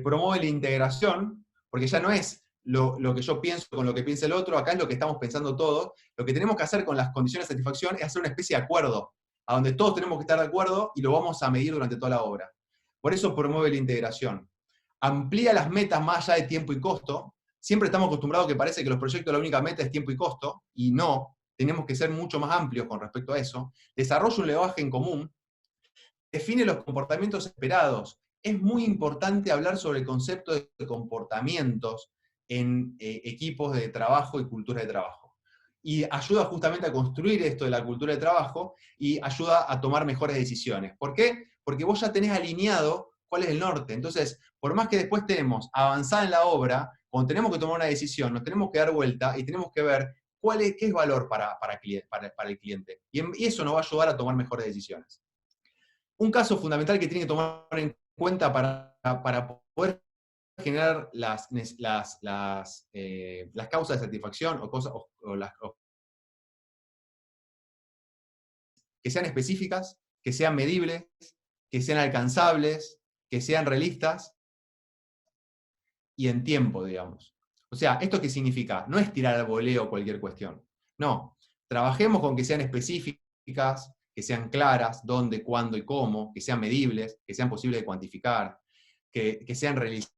Promueve la integración, porque ya no es lo que yo pienso con lo que piensa el otro, acá es lo que estamos pensando todos. Lo que tenemos que hacer con las condiciones de satisfacción es hacer una especie de acuerdo, a donde todos tenemos que estar de acuerdo y lo vamos a medir durante toda la obra. Por eso promueve la integración. Amplía las metas más allá de tiempo y costo. Siempre estamos acostumbrados que parece que los proyectos la única meta es tiempo y costo, y no, tenemos que ser mucho más amplios con respecto a eso. Desarrolla un lenguaje en común. Define los comportamientos esperados. Es muy importante hablar sobre el concepto de comportamientos en equipos de trabajo y cultura de trabajo. Y ayuda justamente a construir esto de la cultura de trabajo y ayuda a tomar mejores decisiones. ¿Por qué? Porque vos ya tenés alineado cuál es el norte. Entonces, por más que después tenemos avanzada en la obra, cuando tenemos que tomar una decisión, nos tenemos que dar vuelta y tenemos que ver qué es valor para el cliente. Y eso nos va a ayudar a tomar mejores decisiones. Un caso fundamental que tiene que tomar en cuenta para poder generar las causas de satisfacción que sean específicas, que sean medibles, que sean alcanzables, que sean realistas y en tiempo, digamos. O sea, ¿esto qué significa? No es tirar al voleo cualquier cuestión. No, trabajemos con que sean específicas, que sean claras, dónde, cuándo y cómo, que sean medibles, que sean posibles de cuantificar, que sean realistas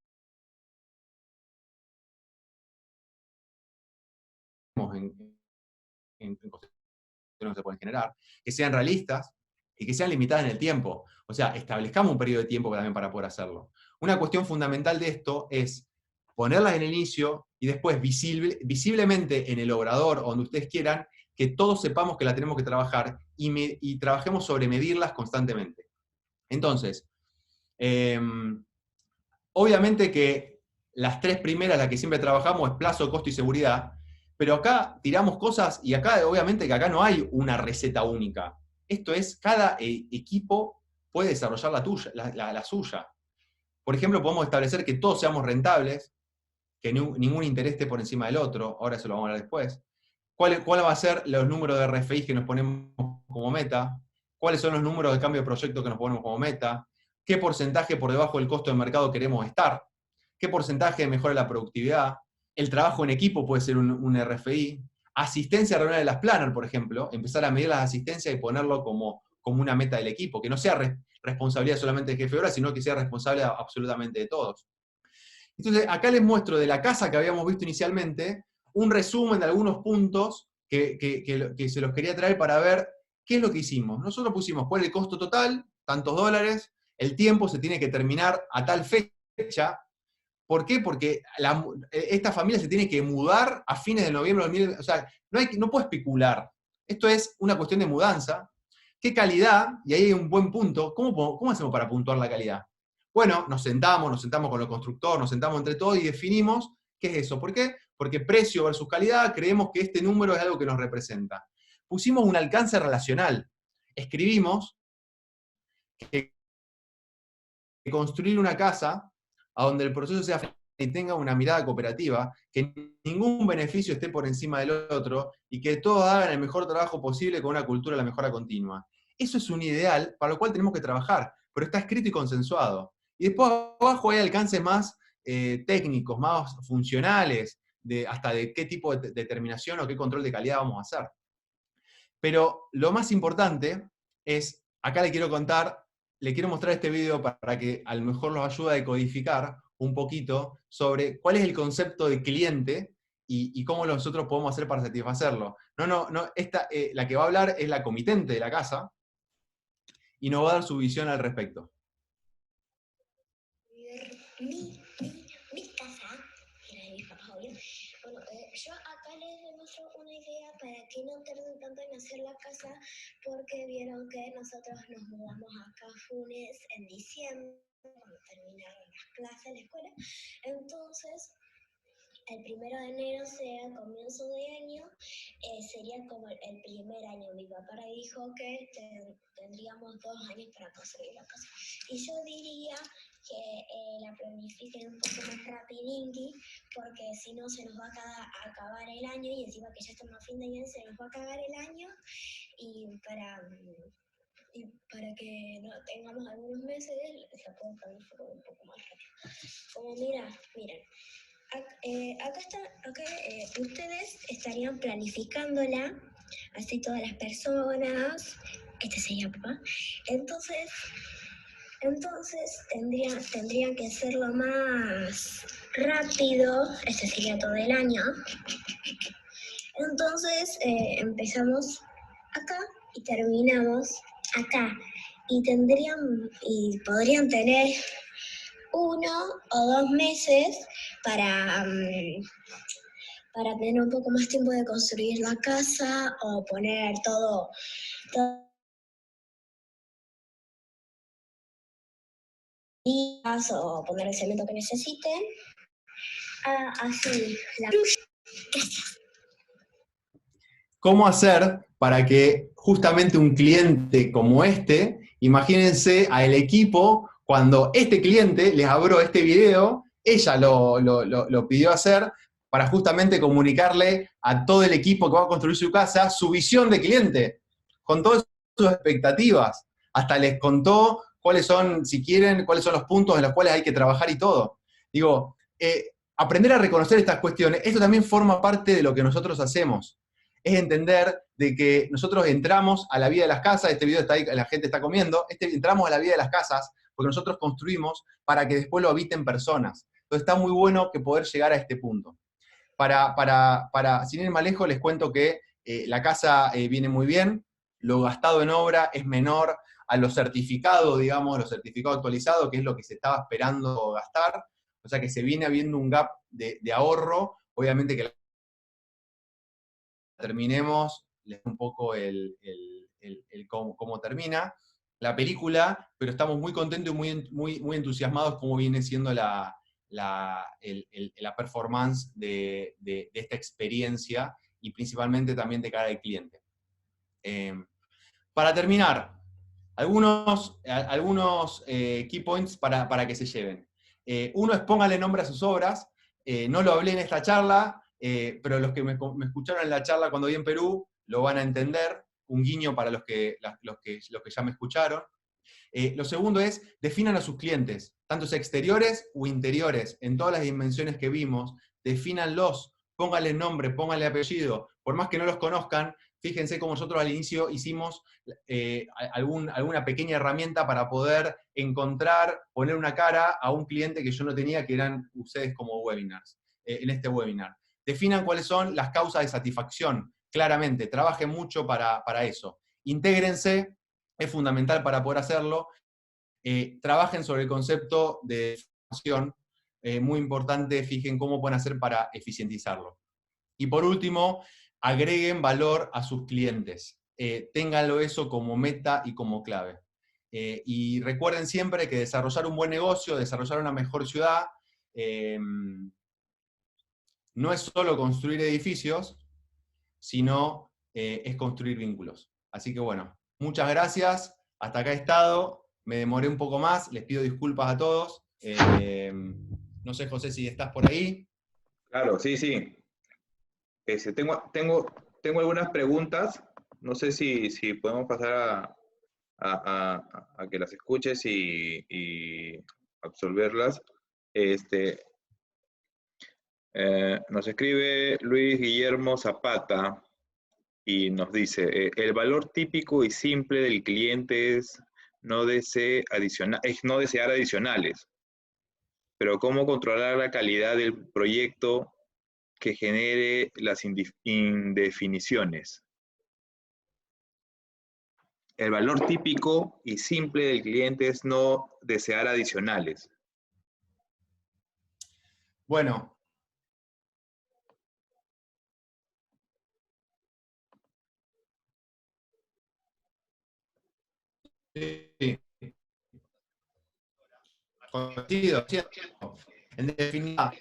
en cuestiones que se pueden generar, que sean realistas y que sean limitadas en el tiempo. O sea, establezcamos un periodo de tiempo también para poder hacerlo. Una cuestión fundamental de esto es ponerlas en el inicio y después visiblemente en el obrador o donde ustedes quieran, que todos sepamos que la tenemos que trabajar y trabajemos sobre medirlas constantemente. Entonces, obviamente que las tres primeras, las que siempre trabajamos, es plazo, costo y seguridad, pero acá tiramos cosas y acá obviamente que acá no hay una receta única. Esto es, cada equipo puede desarrollar la suya. Por ejemplo, podemos establecer que todos seamos rentables, que ningún interés esté por encima del otro, ahora eso lo vamos a hablar después. ¿Cuál va a ser los números de RFI que nos ponemos como meta? ¿Cuáles son los números de cambio de proyecto que nos ponemos como meta? ¿Qué porcentaje por debajo del costo de mercado queremos estar? ¿Qué porcentaje mejora la productividad? El trabajo en equipo puede ser un RFI. Asistencia a reuniones de las planner, por ejemplo, empezar a medir las asistencias y ponerlo como una meta del equipo, que no sea responsabilidad solamente del jefe de obra, sino que sea responsable absolutamente de todos. Entonces, acá les muestro de la casa que habíamos visto inicialmente, un resumen de algunos puntos que se los quería traer para ver qué es lo que hicimos. Nosotros pusimos cuál es el costo total, tantos dólares, el tiempo se tiene que terminar a tal fecha. ¿Por qué? Porque esta familia se tiene que mudar a fines de noviembre. O sea, no puedo especular. Esto es una cuestión de mudanza. ¿Qué calidad? Y ahí hay un buen punto. ¿Cómo hacemos para puntuar la calidad? Bueno, nos sentamos con el constructor, nos sentamos entre todos y definimos qué es eso. ¿Por qué? Porque precio versus calidad, creemos que este número es algo que nos representa. Pusimos un alcance relacional. Escribimos que construir una casa a donde el proceso sea y tenga una mirada cooperativa, que ningún beneficio esté por encima del otro y que todos hagan el mejor trabajo posible con una cultura de la mejora continua. Eso es un ideal para lo cual tenemos que trabajar, pero está escrito y consensuado. Y después abajo hay alcances más técnicos, más funcionales, hasta de qué tipo de determinación o qué control de calidad vamos a hacer. Pero lo más importante es, acá le quiero mostrar este video para que a lo mejor los ayude a decodificar un poquito sobre cuál es el concepto de cliente y cómo nosotros podemos hacer para satisfacerlo. La que va a hablar es la comitente de la casa y nos va a dar su visión al respecto. Mi casa, era de mis papás, obvio. Bueno, yo acá les muestro una idea para que no tarden tanto en hacer la casa, porque vieron que nosotros nos mudamos acá a Funes en diciembre, cuando terminaron las clases de la escuela. Entonces, el 1 de enero sea comienzo de año, sería como el primer año. Mi papá dijo que tendríamos 2 años para construir la casa. Y yo diría que la planifiquen un poco más rapidingi, porque si no se nos va a acabar el año, y encima que ya estamos a fin de año se nos va a acabar el año, y para que no tengamos algunos meses, la puedo planificar un poco más rápido. Como miren, ustedes estarían planificándola, así todas las personas, este sería papá, entonces tendrían que hacerlo más rápido, este sería todo el año. Entonces empezamos acá y terminamos acá. Y podrían tener 1 o 2 meses para tener un poco más tiempo de construir la casa o poner todo o poner el cemento que necesiten. Así, gracias. ¿Cómo hacer para que justamente un cliente como este, imagínense al equipo, cuando este cliente les abrió este video, ella lo pidió hacer para justamente comunicarle a todo el equipo que va a construir su casa su visión de cliente, con todas sus expectativas. Hasta les contó cuáles son, si quieren, cuáles son los puntos en los cuales hay que trabajar y todo. Digo, aprender a reconocer estas cuestiones, esto también forma parte de lo que nosotros hacemos. Es entender de que nosotros entramos a la vida de las casas, este video está ahí, la gente está comiendo, entramos a la vida de las casas porque nosotros construimos para que después lo habiten personas. Entonces está muy bueno que poder llegar a este punto. Sin ir más lejos, les cuento que la casa viene muy bien, lo gastado en obra es menor a lo certificado, digamos, lo certificado actualizado, que es lo que se estaba esperando gastar, o sea que se viene habiendo un gap de ahorro, obviamente que terminemos, les doy un poco cómo termina la película, pero estamos muy contentos y muy entusiasmados como viene siendo la performance de esta experiencia y principalmente también de cara al cliente. Para terminar, algunos key points para que se lleven. Uno es póngale nombre a sus obras. No lo hablé en esta charla, pero los que me escucharon en la charla cuando vi en Perú lo van a entender. Un guiño para los que ya me escucharon. Lo segundo es, definan a sus clientes, tanto exteriores o interiores, en todas las dimensiones que vimos, defínanlos, pónganle nombre, pónganle apellido, por más que no los conozcan, fíjense cómo nosotros al inicio hicimos alguna pequeña herramienta para poder encontrar, poner una cara a un cliente que yo no tenía, que eran ustedes como webinars, en este webinar. Definan cuáles son las causas de satisfacción, claramente, trabajen mucho para eso. Intégrense, es fundamental para poder hacerlo. Trabajen sobre el concepto de formación, muy importante, fijen cómo pueden hacer para eficientizarlo. Y por último, agreguen valor a sus clientes. Ténganlo eso como meta y como clave. Y recuerden siempre que desarrollar un buen negocio, desarrollar una mejor ciudad, no es solo construir edificios, sino es construir vínculos. Así que bueno, muchas gracias. Hasta acá he estado. Me demoré un poco más. Les pido disculpas a todos. No sé, José, si estás por ahí. Claro, sí, sí. Tengo algunas preguntas. No sé si podemos pasar a que las escuches y absolverlas. Nos escribe Luis Guillermo Zapata y nos dice, el valor típico y simple del cliente es no desear adicionales, pero ¿cómo controlar la calidad del proyecto que genere las indefiniciones? El valor típico y simple del cliente es no desear adicionales. Bueno. Sí. Coincido, ¿cierto? En definitiva,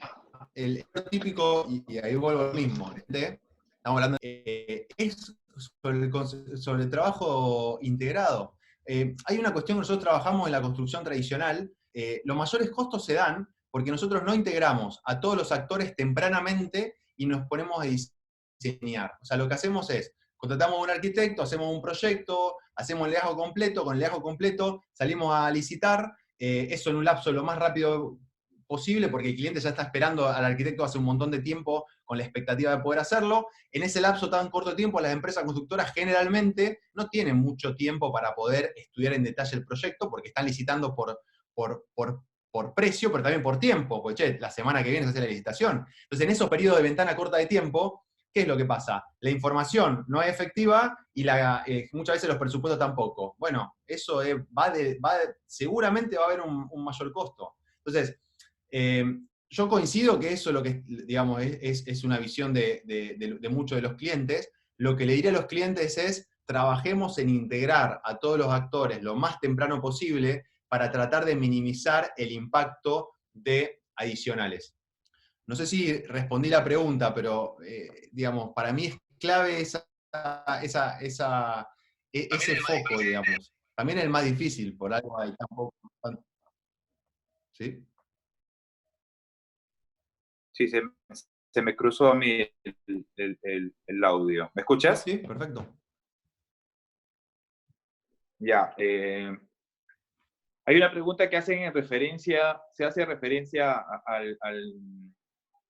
el típico, y ahí vuelvo al mismo, estamos hablando, es sobre el trabajo integrado. Hay una cuestión que nosotros trabajamos en la construcción tradicional, los mayores costos se dan porque nosotros no integramos a todos los actores tempranamente y nos ponemos a diseñar. O sea, lo que hacemos es, contratamos a un arquitecto, hacemos un proyecto, hacemos el legajo completo, con el legajo completo salimos a licitar, eso en un lapso lo más rápido posible, porque el cliente ya está esperando al arquitecto hace un montón de tiempo con la expectativa de poder hacerlo. En ese lapso tan corto de tiempo, las empresas constructoras generalmente no tienen mucho tiempo para poder estudiar en detalle el proyecto, porque están licitando por precio, pero también por tiempo, porque che, la semana que viene se hace la licitación. Entonces, en esos periodos de ventana corta de tiempo, ¿qué es lo que pasa? La información no es efectiva y muchas veces los presupuestos tampoco. Bueno, eso seguramente va a haber un mayor costo. Entonces, yo coincido que eso es lo que, digamos, es una visión de muchos de los clientes. Lo que le diría a los clientes es, trabajemos en integrar a todos los actores lo más temprano posible para tratar de minimizar el impacto de adicionales. No sé si respondí la pregunta, pero, digamos, para mí es clave ese foco, digamos. También es el más difícil, por algo hay tan poco. ¿Sí? Sí, se me cruzó a mí el audio. ¿Me escuchas? Sí, perfecto. Ya. Hay una pregunta que se hace referencia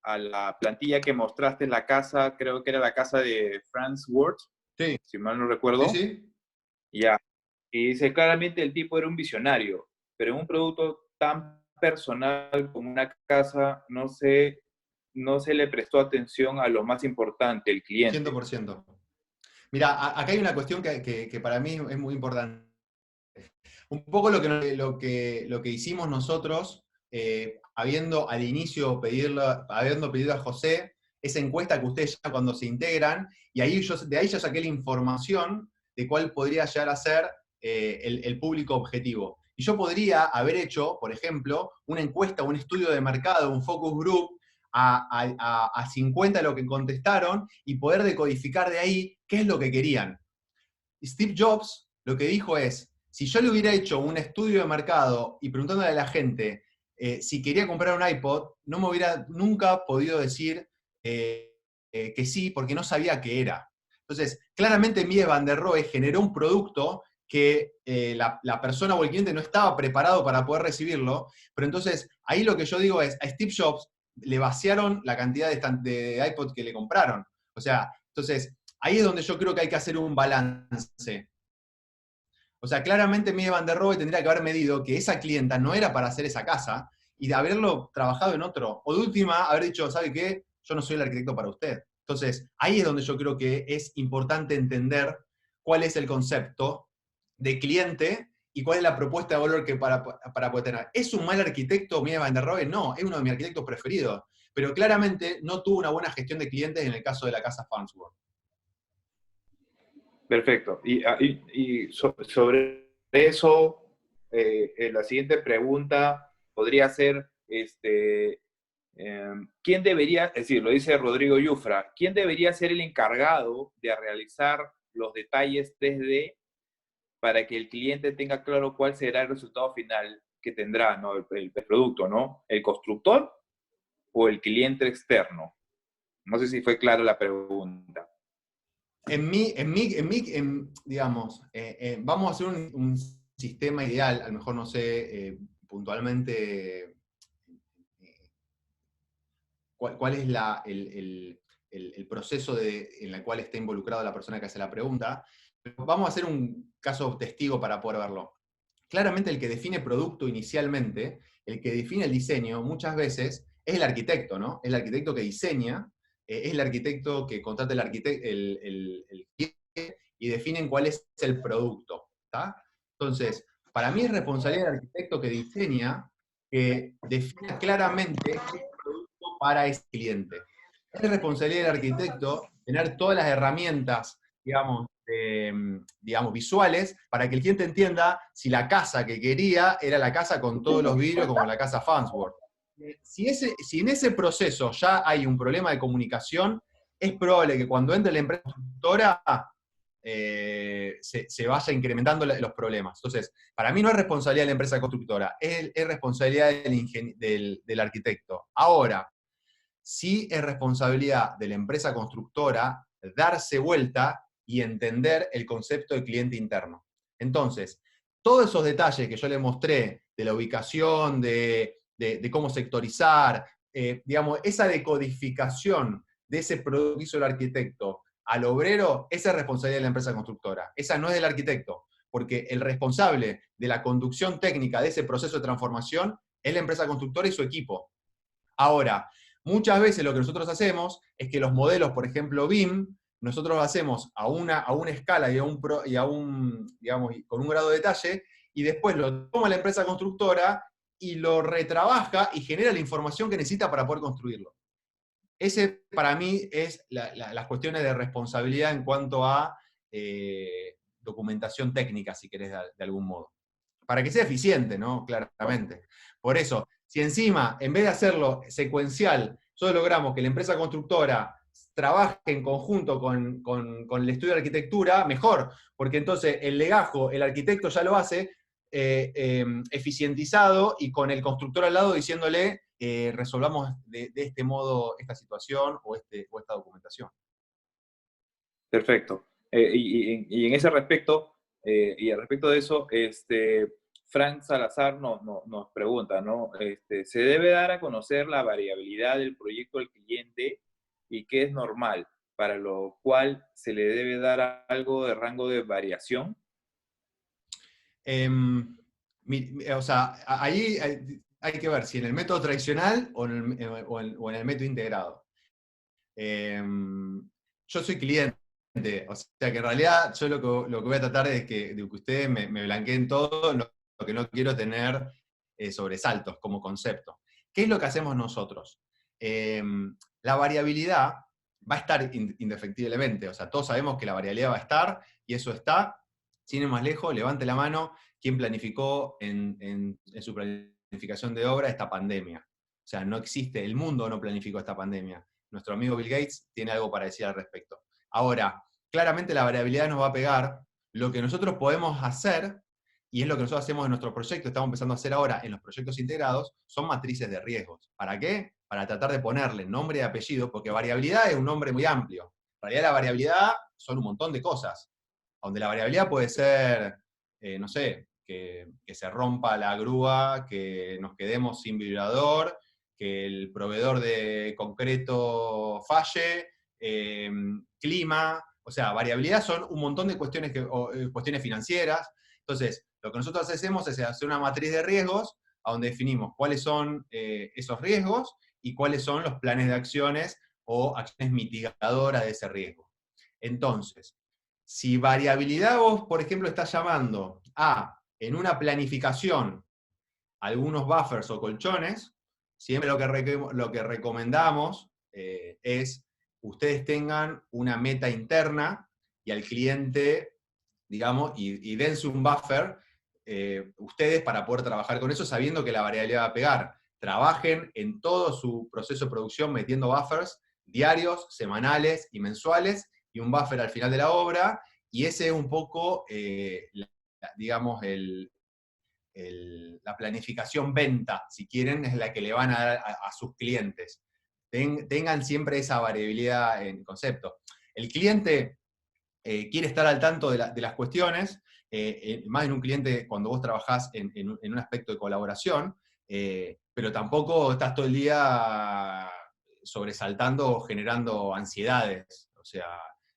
a la plantilla que mostraste en la casa, creo que era la casa de Franz Ward, sí, si mal no recuerdo. Sí, sí. Ya. Y dice, claramente el tipo era un visionario, pero en un producto tan personal como una casa, no se le prestó atención a lo más importante, el cliente. 100%. Mira, acá hay una cuestión que para mí es muy importante. Un poco lo que hicimos nosotros, habiendo al inicio habiendo pedido a José esa encuesta que ustedes ya cuando se integran, y de ahí ya saqué la información de cuál podría llegar a ser el público objetivo. Y yo podría haber hecho, por ejemplo, una encuesta, un estudio de mercado, un focus group, a 50 de lo que contestaron y poder decodificar de ahí qué es lo que querían. Steve Jobs lo que dijo es, si yo le hubiera hecho un estudio de mercado y preguntándole a la gente si quería comprar un iPod, no me hubiera nunca podido decir que sí, porque no sabía qué era. Entonces, claramente Mies van der Rohe generó un producto que la persona o el cliente no estaba preparado para poder recibirlo, pero entonces ahí lo que yo digo es, a Steve Jobs le vaciaron la cantidad de iPod que le compraron. O sea, entonces, ahí es donde yo creo que hay que hacer un balance. O sea, claramente Mies van der Rohe tendría que haber medido que esa clienta no era para hacer esa casa y de haberlo trabajado en otro. O de última, haber dicho, ¿sabe qué? Yo no soy el arquitecto para usted. Entonces, ahí es donde yo creo que es importante entender cuál es el concepto de cliente y cuál es la propuesta de valor que para poder tener. ¿Es un mal arquitecto Mies van der Rohe? No, es uno de mis arquitectos preferidos. Pero claramente no tuvo una buena gestión de clientes en el caso de la casa Farnsworth. Perfecto. Y sobre eso, la siguiente pregunta podría ser, ¿quién debería, es decir, lo dice Rodrigo Yufra, ¿quién debería ser el encargado de realizar los detalles 3D para que el cliente tenga claro cuál será el resultado final que tendrá, ¿no? el producto, ¿no? ¿El constructor o el cliente externo? No sé si fue clara la pregunta. Digamos, vamos a hacer un sistema ideal, a lo mejor no sé puntualmente cuál es el proceso en el cual está involucrado la persona que hace la pregunta, pero vamos a hacer un caso testigo para poder verlo. Claramente el que define producto inicialmente, el que define el diseño, muchas veces es el arquitecto, ¿no? Es el arquitecto que diseña, es el arquitecto que contrata el cliente y definen cuál es el producto, ¿tá? Entonces, para mí es responsabilidad del arquitecto que diseña, que defina claramente qué producto para ese cliente. Es responsabilidad del arquitecto tener todas las herramientas, digamos, visuales, para que el cliente entienda si la casa que quería era la casa con todos los vidrios como la casa Farnsworth. si en ese proceso ya hay un problema de comunicación, es probable que cuando entre la empresa constructora se vaya incrementando los problemas. Entonces, para mí no es responsabilidad de la empresa constructora, es responsabilidad del arquitecto. Ahora, sí es responsabilidad de la empresa constructora darse vuelta y entender el concepto de cliente interno. Entonces, todos esos detalles que yo le mostré de la ubicación, de cómo sectorizar, digamos, esa decodificación de ese producto que hizo el arquitecto al obrero, esa es responsabilidad de la empresa constructora. Esa no es del arquitecto, porque el responsable de la conducción técnica de ese proceso de transformación es la empresa constructora y su equipo. Ahora, muchas veces lo que nosotros hacemos es que los modelos, por ejemplo, BIM, nosotros lo hacemos a una escala y digamos, con un grado de detalle, y después lo toma la empresa constructora y lo retrabaja y genera la información que necesita para poder construirlo. Ese, para mí, es las cuestiones de responsabilidad en cuanto a documentación técnica, si querés, de algún modo. Para que sea eficiente, ¿no? Claramente. Por eso, si encima, en vez de hacerlo secuencial, solo logramos que la empresa constructora trabaje en conjunto con el estudio de arquitectura, mejor, porque entonces el legajo, el arquitecto ya lo hace eficientizado y con el constructor al lado diciéndole resolvamos de este modo esta situación o esta documentación. Perfecto. Y en ese respecto, y al respecto de eso, Frank Salazar nos pregunta, ¿no? ¿Se debe dar a conocer la variabilidad del proyecto al cliente y qué es normal, para lo cual se le debe dar algo de rango de variación? O sea, ahí hay que ver si en el método tradicional o en el método integrado. Yo soy cliente, o sea que en realidad yo lo que voy a tratar es de que ustedes me blanqueen todo, lo que no quiero tener sobresaltos como concepto. ¿Qué es lo que hacemos nosotros? La variabilidad va a estar indefectiblemente, o sea, todos sabemos que la variabilidad va a estar, y eso está. Sin ir más lejos, levante la mano quien planificó en su planificación de obra esta pandemia. O sea, no existe, el mundo no planificó esta pandemia. Nuestro amigo Bill Gates tiene algo para decir al respecto. Ahora, claramente la variabilidad nos va a pegar. Lo que nosotros podemos hacer, y es lo que nosotros hacemos en nuestro proyecto, estamos empezando a hacer ahora en los proyectos integrados, son matrices de riesgos. ¿Para qué? Para tratar de ponerle nombre y apellido, porque variabilidad es un nombre muy amplio. En realidad la variabilidad son un montón de cosas. Donde la variabilidad puede ser, no sé, que se rompa la grúa, que nos quedemos sin vibrador, que el proveedor de concreto falle, clima, o sea, variabilidad son un montón de cuestiones, cuestiones financieras. Entonces, lo que nosotros hacemos es hacer una matriz de riesgos, a donde definimos cuáles son esos riesgos y cuáles son los planes de acciones o acciones mitigadoras de ese riesgo. Entonces, si variabilidad vos, por ejemplo, estás llamando a, en una planificación, algunos buffers o colchones, siempre lo que recomendamos es ustedes tengan una meta interna y al cliente, digamos, y dense un buffer ustedes para poder trabajar con eso sabiendo que la variabilidad va a pegar. Trabajen en todo su proceso de producción metiendo buffers diarios, semanales y mensuales, y un buffer al final de la obra, y ese es un poco, digamos, la planificación venta, si quieren, es la que le van a dar a sus clientes. Tengan siempre esa variabilidad en concepto. El cliente quiere estar al tanto de las cuestiones, más en un cliente cuando vos trabajás en un aspecto de colaboración, pero tampoco estás todo el día sobresaltando o generando ansiedades. O sea,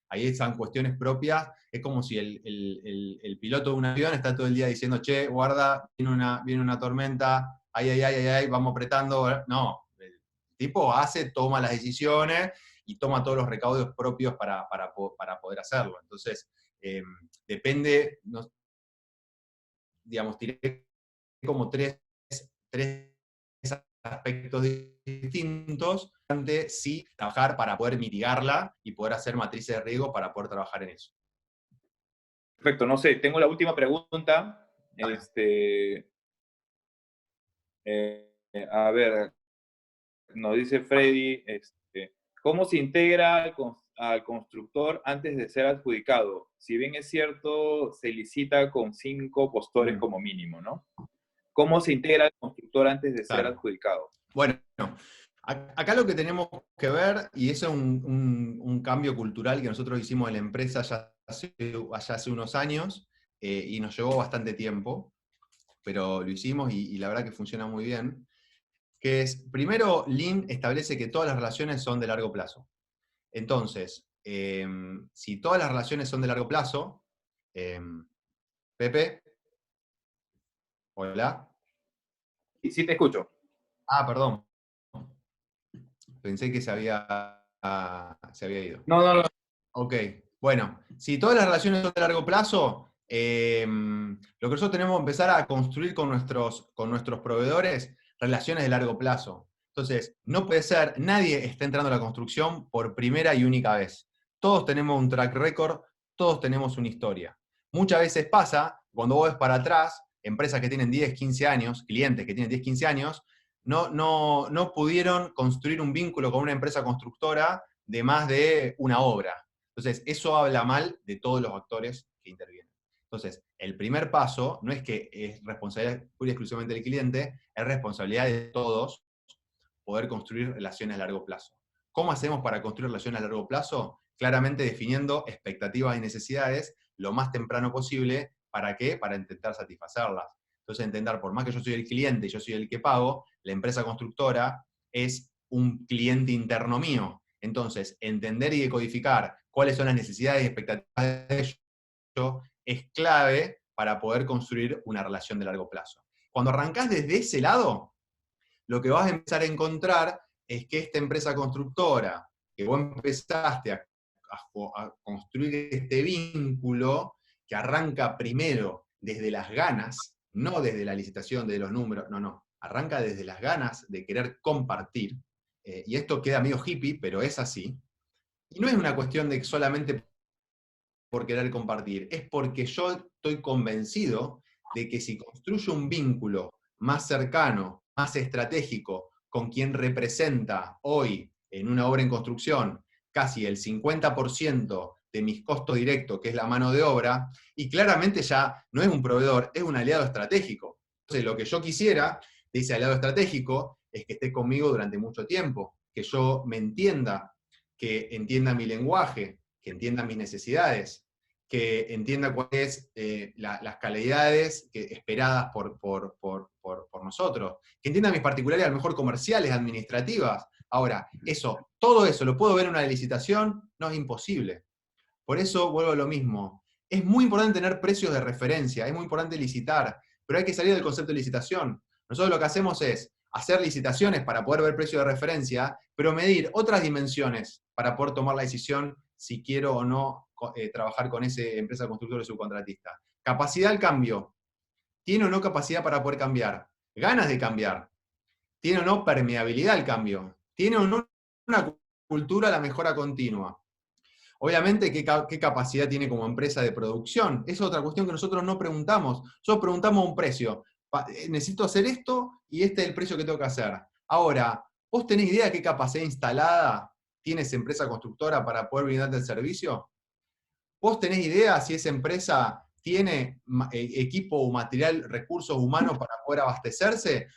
ahí están cuestiones propias. Es como si el piloto de un avión está todo el día diciendo, che, guarda, viene una tormenta, ay, vamos apretando. No, el tipo toma las decisiones y toma todos los recaudos propios para poder hacerlo. Entonces, depende, digamos, tiré como tres aspectos distintos, sí trabajar para poder mitigarla y poder hacer matrices de riesgo para poder trabajar en eso. Perfecto, no sé, tengo la última pregunta. A ver, nos dice Freddy, ¿cómo se integra al constructor antes de ser adjudicado? Si bien es cierto, se licita con 5 postores como mínimo, ¿no? ¿Cómo se integra el constructor antes de ser adjudicado? Bueno, acá lo que tenemos que ver, y eso es un cambio cultural que nosotros hicimos en la empresa ya hace unos años, y nos llevó bastante tiempo, pero lo hicimos y la verdad que funciona muy bien, que es, primero, Lean establece que todas las relaciones son de largo plazo. Entonces, si todas las relaciones son de largo plazo, Pepe, hola. Sí, te escucho. Perdón. Pensé que se había ido. No. Ok, bueno, si todas las relaciones son de largo plazo, lo que nosotros tenemos que empezar a construir con nuestros proveedores relaciones de largo plazo. Entonces, no puede ser, nadie está entrando a la construcción por primera y única vez. Todos tenemos un track record, todos tenemos una historia. Muchas veces pasa, cuando vos ves para atrás, empresas que tienen 10, 15 años, clientes que tienen 10, 15 años, no pudieron construir un vínculo con una empresa constructora de más de una obra. Entonces, eso habla mal de todos los actores que intervienen. Entonces, el primer paso no es que es responsabilidad pura y exclusivamente del cliente, es responsabilidad de todos poder construir relaciones a largo plazo. ¿Cómo hacemos para construir relaciones a largo plazo? Claramente definiendo expectativas y necesidades lo más temprano posible. ¿Para qué? Para intentar satisfacerlas. Entonces, entender, por más que yo soy el cliente y yo soy el que pago, la empresa constructora es un cliente interno mío. Entonces, entender y decodificar cuáles son las necesidades y expectativas de ellos es clave para poder construir una relación de largo plazo. Cuando arrancás desde ese lado, lo que vas a empezar a encontrar es que esta empresa constructora, que vos empezaste a construir este vínculo, que arranca primero desde las ganas, no desde la licitación de los números, no, arranca desde las ganas de querer compartir, y esto queda medio hippie, pero es así, y no es una cuestión de solamente por querer compartir, es porque yo estoy convencido de que si construyo un vínculo más cercano, más estratégico, con quien representa hoy en una obra en construcción casi el 50% de mis costos directos, que es la mano de obra, y claramente ya no es un proveedor, es un aliado estratégico. Entonces, lo que yo quisiera de ese aliado estratégico es que esté conmigo durante mucho tiempo, que yo me entienda, que entienda mi lenguaje, que entienda mis necesidades, que entienda cuáles las calidades esperadas por nosotros, que entienda mis particularidades, a lo mejor comerciales, administrativas. Ahora, todo eso, ¿lo puedo ver en una licitación? No, es imposible. Por eso vuelvo a lo mismo. Es muy importante tener precios de referencia, es muy importante licitar, pero hay que salir del concepto de licitación. Nosotros lo que hacemos es hacer licitaciones para poder ver precios de referencia, pero medir otras dimensiones para poder tomar la decisión si quiero o no trabajar con esa empresa constructora o subcontratista. Capacidad al cambio. ¿Tiene o no capacidad para poder cambiar? Ganas de cambiar. ¿Tiene o no permeabilidad al cambio? ¿Tiene o no una cultura a la mejora continua? Obviamente, ¿qué capacidad tiene como empresa de producción? Es otra cuestión que nosotros no preguntamos. Nosotros preguntamos un precio. Necesito hacer esto y este es el precio que tengo que hacer. Ahora, ¿vos tenés idea de qué capacidad instalada tiene esa empresa constructora para poder brindarte el servicio? ¿Vos tenés idea si esa empresa tiene equipo o material, recursos humanos para poder abastecerse?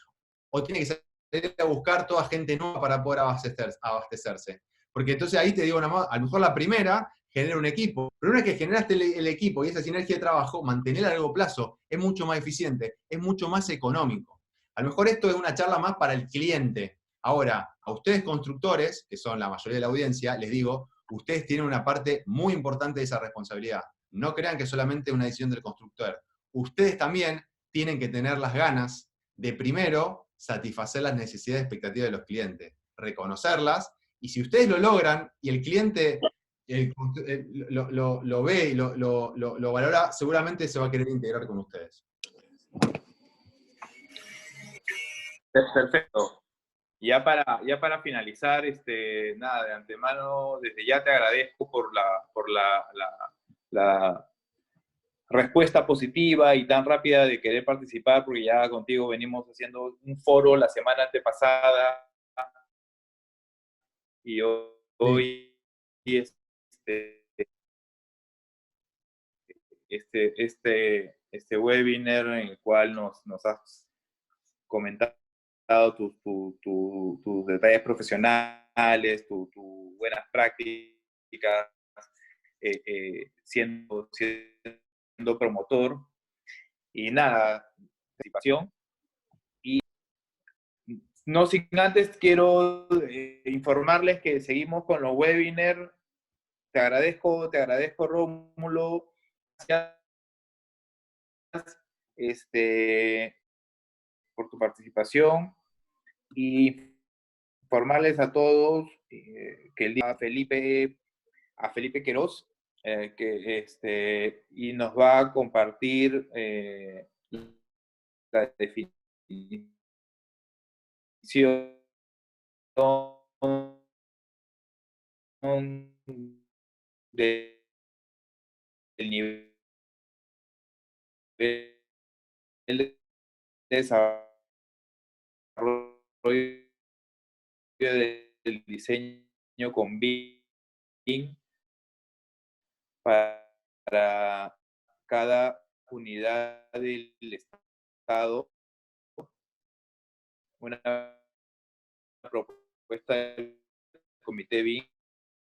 ¿O tiene que salir a buscar toda gente nueva para poder abastecerse? Porque entonces ahí te digo, a lo mejor la primera genera un equipo, pero una vez que generaste el equipo y esa sinergia de trabajo, mantenerla a largo plazo es mucho más eficiente, es mucho más económico. A lo mejor esto es una charla más para el cliente. Ahora, a ustedes constructores, que son la mayoría de la audiencia, les digo, ustedes tienen una parte muy importante de esa responsabilidad. No crean que es solamente una decisión del constructor. Ustedes también tienen que tener las ganas de primero satisfacer las necesidades y expectativas de los clientes, reconocerlas, y si ustedes lo logran y el cliente lo ve y lo valora, seguramente se va a querer integrar con ustedes. Perfecto. Ya para finalizar, nada, de antemano, desde ya te agradezco por la respuesta positiva y tan rápida de querer participar, porque ya contigo venimos haciendo un foro la semana antepasada y hoy este webinar en el cual nos has comentado tus detalles profesionales, tus buenas prácticas, siendo promotor. Y nada, participación. Y no sin antes quiero informarles que seguimos con los webinars. Te agradezco, Rómulo. Gracias por tu participación. Y informarles a todos que el día a Felipe Queiroz, y nos va a compartir la definición del nivel de desarrollo del diseño con BIM para cada unidad del Estado. Una propuesta del Comité BIM.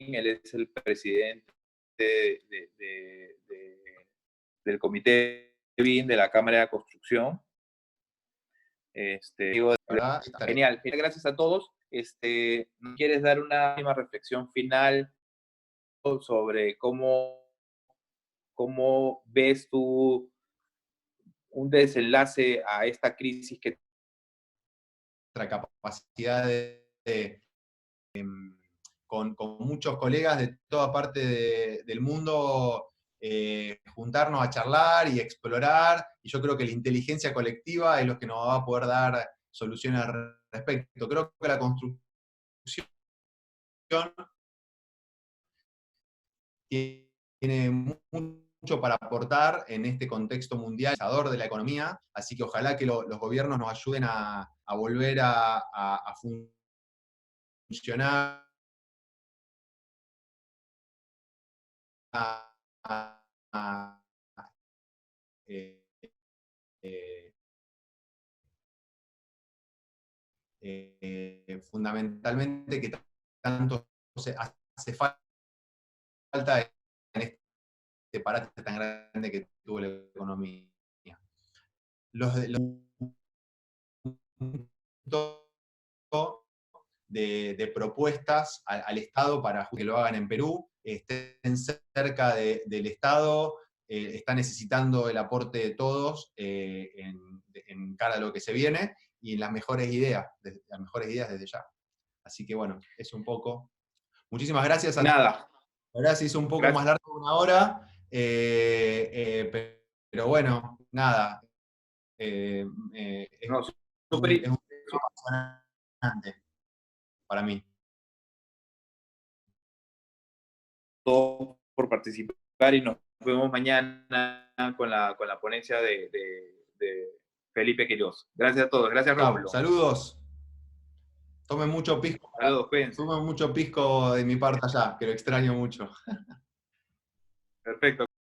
Él es el presidente del Comité BIM de la Cámara de Construcción. Genial, gracias a todos. ¿Quieres dar una última reflexión final sobre cómo ves tú un desenlace a esta crisis que nuestra capacidad con muchos colegas de toda parte del mundo, juntarnos a charlar y explorar, y yo creo que la inteligencia colectiva es lo que nos va a poder dar soluciones al respecto. Creo que la construcción tiene mucho para aportar en este contexto mundializador de la economía, así que ojalá que los gobiernos nos ayuden a volver a funcionar fundamentalmente que tanto hace falta en este parate tan grande que tuvo la economía. Los de propuestas al Estado para que lo hagan en Perú, estén cerca del Estado, está necesitando el aporte de todos en cara a lo que se viene y las mejores ideas desde ya. Así que bueno, es un poco. Muchísimas gracias a todos. Nada. Ahora se hizo un poco más largo de una hora, pero bueno, nada. Es un tema apasionante para mí. Todos por participar y nos vemos mañana con la ponencia de Felipe Queiroz. Gracias a todos. Gracias, Rómulo. Saludos. Tomen mucho pisco. Saludos, cuídense. Tomen mucho pisco de mi parte allá, que lo extraño mucho. Perfecto.